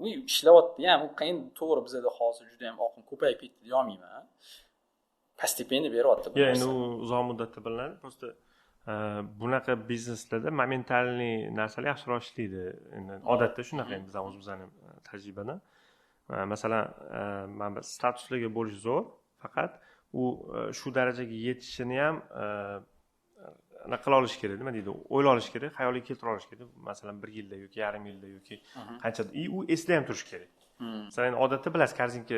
U ishlayapti ham, u qiyin, to'g'ri bizda hozir juda ham oqim ko'payib ketdi deyolmayman. Postepенно beryapti. Endi u uzoq muddatda bilinadi. Prosta bunaqa bizneslarda momentalniy narsalar yaxshiroq ishlaydi. Endi odatda shunaqa, endi bizning o'zimizning tajribadan. Masalan, mana statuslarga bo'lish zo'r, faqat u shu darajaga yetishini ham anaqa qila olish kerak, nima deydi, o'yla olish kerak, xayoliga keltira olish kerak. Masalan, 1 yilda yoki yarim yilda yoki qancha, u esda ham turish kerak. Masalan, odatda bilasiz, korzinka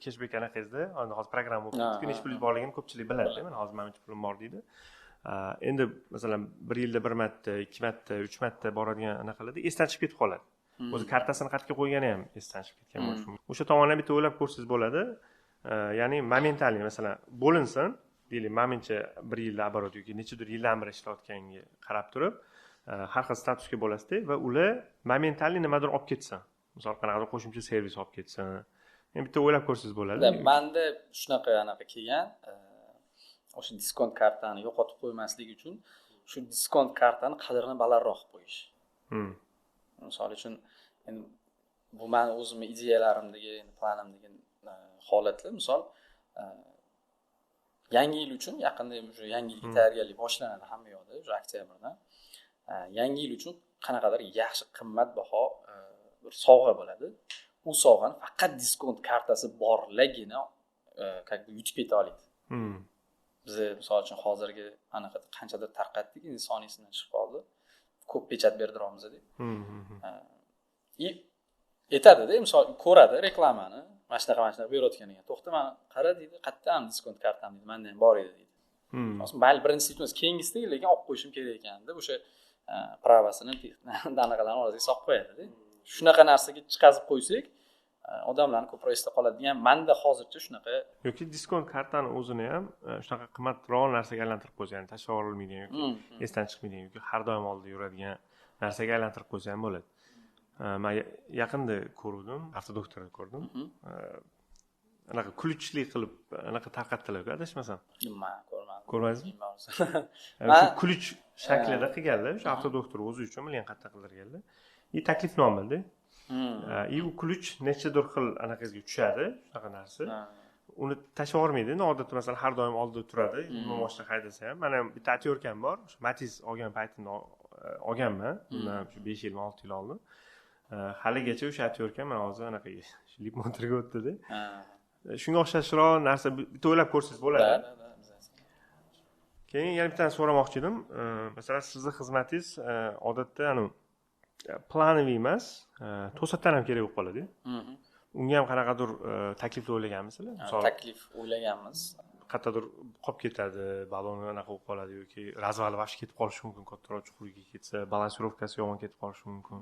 keshbek anaqangizda, hozir programma o'qiyotgan, necha pulingiz borligini ko'pchilik biladi. Mana hozir mencha pulim bor deydi. Endi masalan 1 yilda 1 marta, 2 marta, 3 marta boradigan anaqalarda esdan chiqib ketib qoladi. O'zi kartasini qayerga qo'ygani ham esdan chiqib ketgan bo'lishi mumkin. O'sha tomondan bitta o'ylab ko'rsangiz bo'ladi. Ya'ni momentalniy, masalan, bo'linsin, deylik, menimcha 1 yilda оборот yoki nechadir yildan beri ishlayotganiga qarab turib, har xil statusga bo'lasizda va ular momentalniy nimadir olib ketsin. Misol qanaqadir qo'shimcha servis olib ketsin. Endi bitta o'ylab ko'rsangiz bo'ladi. Menda shunaqa anaqa kelgan, o'sha diskont kartani yo'qotib qo'ymaslik uchun shu diskont kartani qadrini balandroq qo'yish. Misol uchun endi bu men o'zimning ideyalarimdagi, planimdagi holatlar. Misol yangi yil uchun yaqinda o'sha yangi yilga tayyorgarlik boshlanadi hamma yoqda, o'sha oktyabrdan. Yangi yil uchun qanaqadir yaxshi qimmatbaho bir sovg'a bo'ladi. U sovg'ani faqat diskont kartasi borlagina как бы yutib keta oladi. Biz misol uchun hozirgi anaqa qanchadir tarqatdik, endi soniyasidan chiqib qoldi. Ko'p pechat berdiramiz deb. Aytadi-da, misol ko'radi reklamani, mana shunaqa berayotganiga. To'xta, men qara deydi, qayerdan diskont kartam deydi, menda ham bor edi deydi. Mayli birinchisi emas, keyingisida lekin olib qo'yishim kerak ekan deb o'sha pravasini danaqalarni orasiga solib qo'yadi-da. Shunaqa narsaga chiqazib qo'ysak, odamlarni ko'proq esda qoladi degan. Menda hozircha shunaqa yoki diskont kartani o'zini ham shunaqa qimmatroq narsaga aylantirib qo'ysa, ya'ni tashlab yuborilmaydigan yoki esdan chiqmaydigan yoki har doim oldida yuradigan narsaga aylantirib qo'ysa ham bo'ladi. Men yaqinda ko'rdim, avtodoktorda ko'rdim. Anaqa kulchli qilib anaqa tarqatdilar-ku, adashmasam. Men ko'rmadim. Ko'rmaysizmi? Shu kulch shaklida qilganlar, o'sha avtodoktor o'zi uchun million qatta qildirganlar. Taklifnomada. U kulch nechadir xil anaqasiga tushadi, shunaqa narsa. Uni tashlab yubormaydi. Odatda masalan har doim oldida turadi, mashina haydasa ham. Mana bitta atyorkam bor. Matiz olgan paytimda olganman. Bundan shu 5 yil, 6 yil oldin. Haligacha o'sha atyorkam mana hozir anaqa lip motorga o'tdi-da. Shunga o'xshashroq narsa bitta o'ylab ko'rsangiz bo'ladi. Keyin yana bittani so'ramoqchi edim. Masalan, sizning xizmatingiz odatda planoviy emas, to'satdan ham kerak bo'lib qoladi. Unga ham qanaqadir takliflar o'ylaganmisizlar? Taklif o'ylaganmiz. Qayerdadir qolib ketadi, baloni anaqa bo'lib qoladi yoki razvali vash ketib qolishi mumkin, kattaroq chuqurga ketsa, balansirovkasi yomon ketib qolishi mumkin.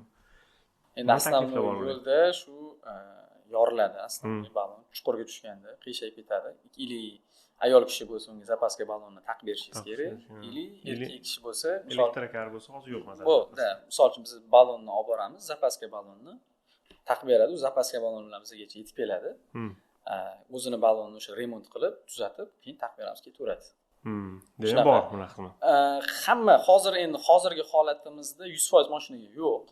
Endi aslida yo'lda shu yoriladi aslida ballon chuqurga tushganda qiyshayib ketadi. Ili ayol kishi bo'lsa unga zapaska ballonni taqib berishingiz kerak. Ili erkak kishi bo'lsa, elektrokar bo'lsa hozir yo'q masalan. Bu, misol uchun biz ballonni olib boramiz, zapaska ballonni taqib beradi, u zapaska ballon bilan bizgacha yetib keladi. O'zini ballonni o'sha remont qilib, tuzatib, keyin taqib beramiz, ketaveradi. Demak bor buni xizmat. Hamma hozirgi holatimizda 100% mashinaga yo'q.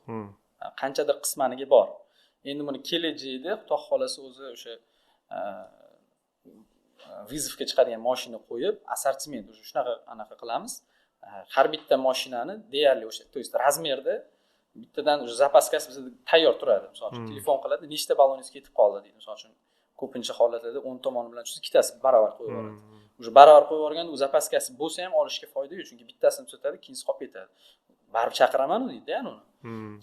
Qanchadir qismaniga bor. Endi buni kelajakda Xudo xolasa o'zi o'sha vizovga chiqadigan mashina qo'yib, assortiment o'sha shunaqa anaqa qilamiz. Har bitta mashinani deyarli o'sha, to есть razmerda bittadan zapaskasi bizda tayyor turadi. Misol uchun telefon qiladi, nechta balloningiz ketib qoldi deydi. Misol uchun ko'pincha holatlarda 10 tomoni bilan tushsa, ikkitasi barobar qo'yib yuboradi. O'sha barobar qo'yib yuborganda u zapaskasi bo'lsa ham olishga foyda yo'q, chunki bittasini tuzatadi, keyinsi qolib ketadi. Barib chaqiraman deydi-ya uni.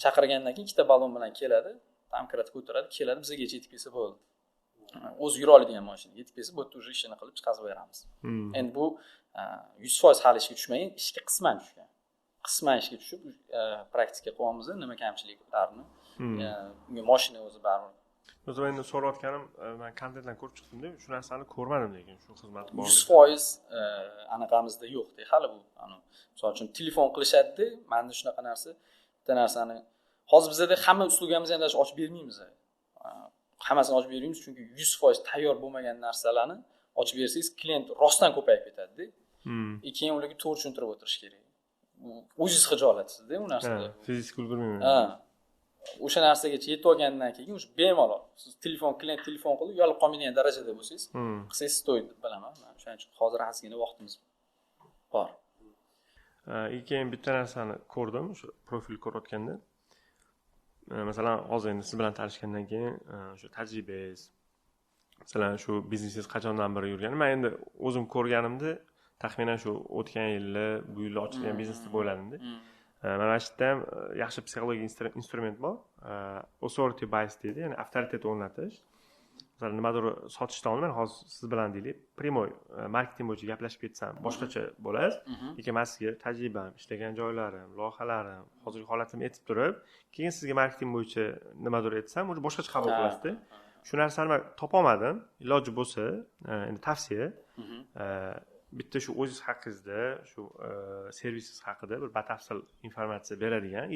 Chaqirgandan keyin ikkita ballon bilan keladi, tamkirat ko'taradi, keladi, bizgacha yetib kelsa bo'ldi. O'zi yura oladigan mashina yetib kelsa, bu yerda уже ishini qilib chiqazib beramiz. Endi bu 100% hali ishga tushmagan, ishga qisman tushgan. Qisman ishga tushib, praktika qilyapmiz, nima kamchiliklarni. Unga mashina o'zi baribir. O'zim endi so'rayotganim, men kontentdan ko'rib chiqdim-da, shu narsani ko'rmadim lekin shu xizmat bor. 100% anaqamizda yo'q-da, hali bu. Misol uchun telefon qilishadi-da, menda shunaqa narsa, bitta narsani hozir bizda hamma uslugimizni ham ochib bermaymiz. Hammasini ochib beramiz chunki 100% tayyor bo'lmagan narsalarni ochib bersangiz klient rostdan ko'payib ketadi-da. Keyin ularga to'g'ri tushuntirib o'tirish kerak. O'zingiz xijolatisiz-da u narsada. Fizik ulgurmayman. O'sha narsagacha yetib olgandan keyin o'sha bemalol siz klient telefon qilib uyalib qolmaydigan darajada bo'lsangiz, qilsangiz to'ydi deb bilaman. O'shaning uchun hozir ozgina vaqtimiz bor. Keyin bitta narsani ko'rdim, o'sha profil ko'rayotganda. Masalan, hozir endi siz bilan tanishgandan keyin o'sha tajribangiz, masalan, shu biznesingiz qachondan beri yurgani, men endi o'zim ko'rganimda taxminan shu o'tgan yilda, bu yilda ochilgan biznes deb o'yladimda. Mana shu yerda ham yaxshi psixologik instrument bor. Authority bias deydi, ya'ni avtoritet o'rnatish. Masalan, nimadir sotishdan oldin men hozir siz bilan deylik, primoy marketing bo'yicha gaplashib ketsam, boshqacha bo'ladi. Lekin men sizga tajribam, ishlagan joylarim, loyihalarim, hozirgi holatimni aytib turib, keyin sizga marketing bo'yicha nimadir aytsam, o'zi boshqacha qabul qilasizda. Shu narsani men topolmadim. Iloji bo'lsa, endi tavsiya, bitta shu o'zingiz haqingizda, shu servisingiz haqida bir batafsil informatsiya beradigan,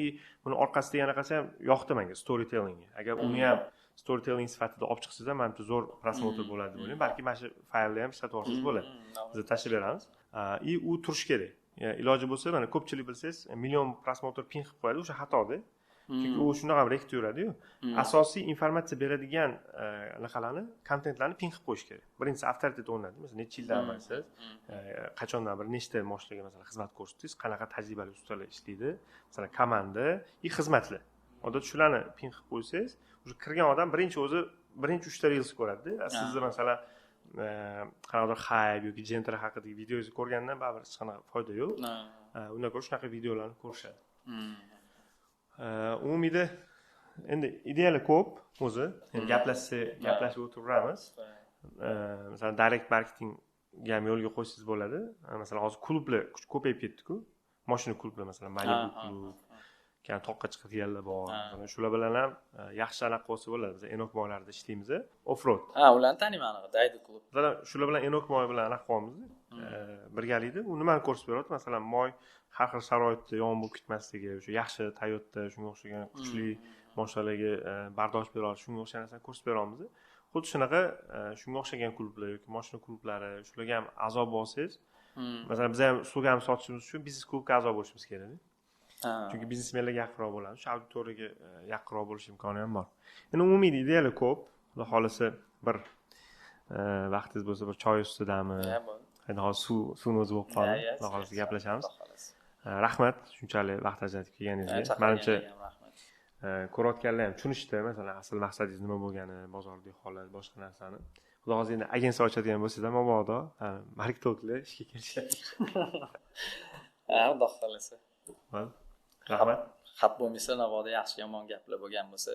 buni orqasida yana qilsa ham yoqdi menga storytelling. Agar uni ham storytelling sifatida olib chiqsangiz ham menimcha zo'r prosmotr bo'ladi deb o'ylayman. Balki mana shu faylni ham ishlatib olsangiz bo'ladi. Biz tashlab beramiz. U turish kerak. Iloji bo'lsa, mana ko'pchilik bilsangiz, million prosmotr pin qilib qo'yadi, o'sha xatoda. Chunki u shunaqa ham rektor yuradi-yu. Asosiy informatsiya beradigan narsalarni, kontentlarni pin qilib qo'yish kerak. Birinchisi avtoritet o'rnatadi. Masalan, necha yildan beri qachondan beri nechta mashinaga masalan xizmat ko'rsatingiz, qanaqa tajribali ustalar ishlaydi, masalan, komanda, xizmatlar. Odatda shularni pin qilib qo'ysangiz, o'sha kirgan odam birinchi 3 ta reels ko'radi-da. Sizni masalan qanaqadir hype yoki gentra haqidagi videongizni ko'rgandan baribir hech qanaqa foyda yo'q. Undan ko'ra shunaqa videolarni ko'rishadi. Umumida endi ideali ko'p o'zi. Gaplashib o'tiramiz. Masalan, direct marketingga ham yo'lga qo'ysangiz bo'ladi. Masalan, hozir klublar ko'payib ketdi-ku. Mashina klublari masalan, Malibu klub, keyin toqqa chiqadiganlar bor. Shular bilan ham yaxshi aloqa qilsa bo'ladi. Biz Enok moylarda ishlaymiz, off-road. Ularni taniyman, Daydi klub. Masalan, shular bilan Enok moy bilan aloqa qilamiz. Birgalikda u nimani ko'rsatib beradi? Masalan, moy har xil sharoitda yomon bo'lib ketmasligi, o'sha yaxshi Toyota, shunga o'xshagan kuchli mashinalarga bardosh bera olish, shunga o'xshagan narsani ko'rsatib beramiz. Xuddi shunaqa shunga o'xshagan klublar yoki mashina klublari, shularga ham a'zo bo'lsangiz, masalan, biz ham slogan sotishimiz uchun biznes klubga a'zo bo'lishimiz kerak. Chunki biznesmenlarga yaqinroq bo'lamiz, shu auditoriyaga yaqinroq bo'lish imkoni ham bor. Endi umumiy ideali ko'p. Xudo xolasa bir vaqtingiz bo'lsa, bir choy ustidami? Endi hozir suvni o'zi bo'lib qoldi. Xudo xolasa gaplashamiz. Rahmat shunchalik vaqt ajratib kelganingizga. Menimcha ko'rayotganlar ham tushunishdi, masalan, asl maqsadingiz nima bo'lgani, bozordagi holat, boshqa narsani. Xudo xolasa endi agensiya ochadigan bo'lsangiz ham mabodo marketinglar ishga kelishadi. Xudo xolasa. Rahmat. Xat bo'lmasa, navoda yaxshi yomon gaplar bo'lgan bo'lsa,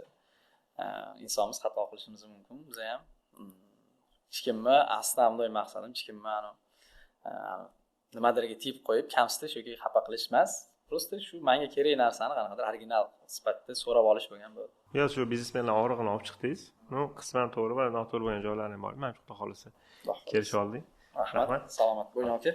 insonimiz xato qilishimiz mumkin. Biz ham hech kimni aslida bunday maqsadim hech kimni nimadirga tiyib qo'yib kamsitish yoki xafa qilish emas. просто shu menga kerak narsani qanaqadir original sifatida so'rab olish bo'lgan bu. Yo, shu biznesmenlar og'rig'ini olib chiqdingiz. No, qisman to'g'ri va noto'g'ri bo'lgan joylari ham bor. Mana shu xohlasa kelishib oldik. Rahmat. Salomat bo'ling aka.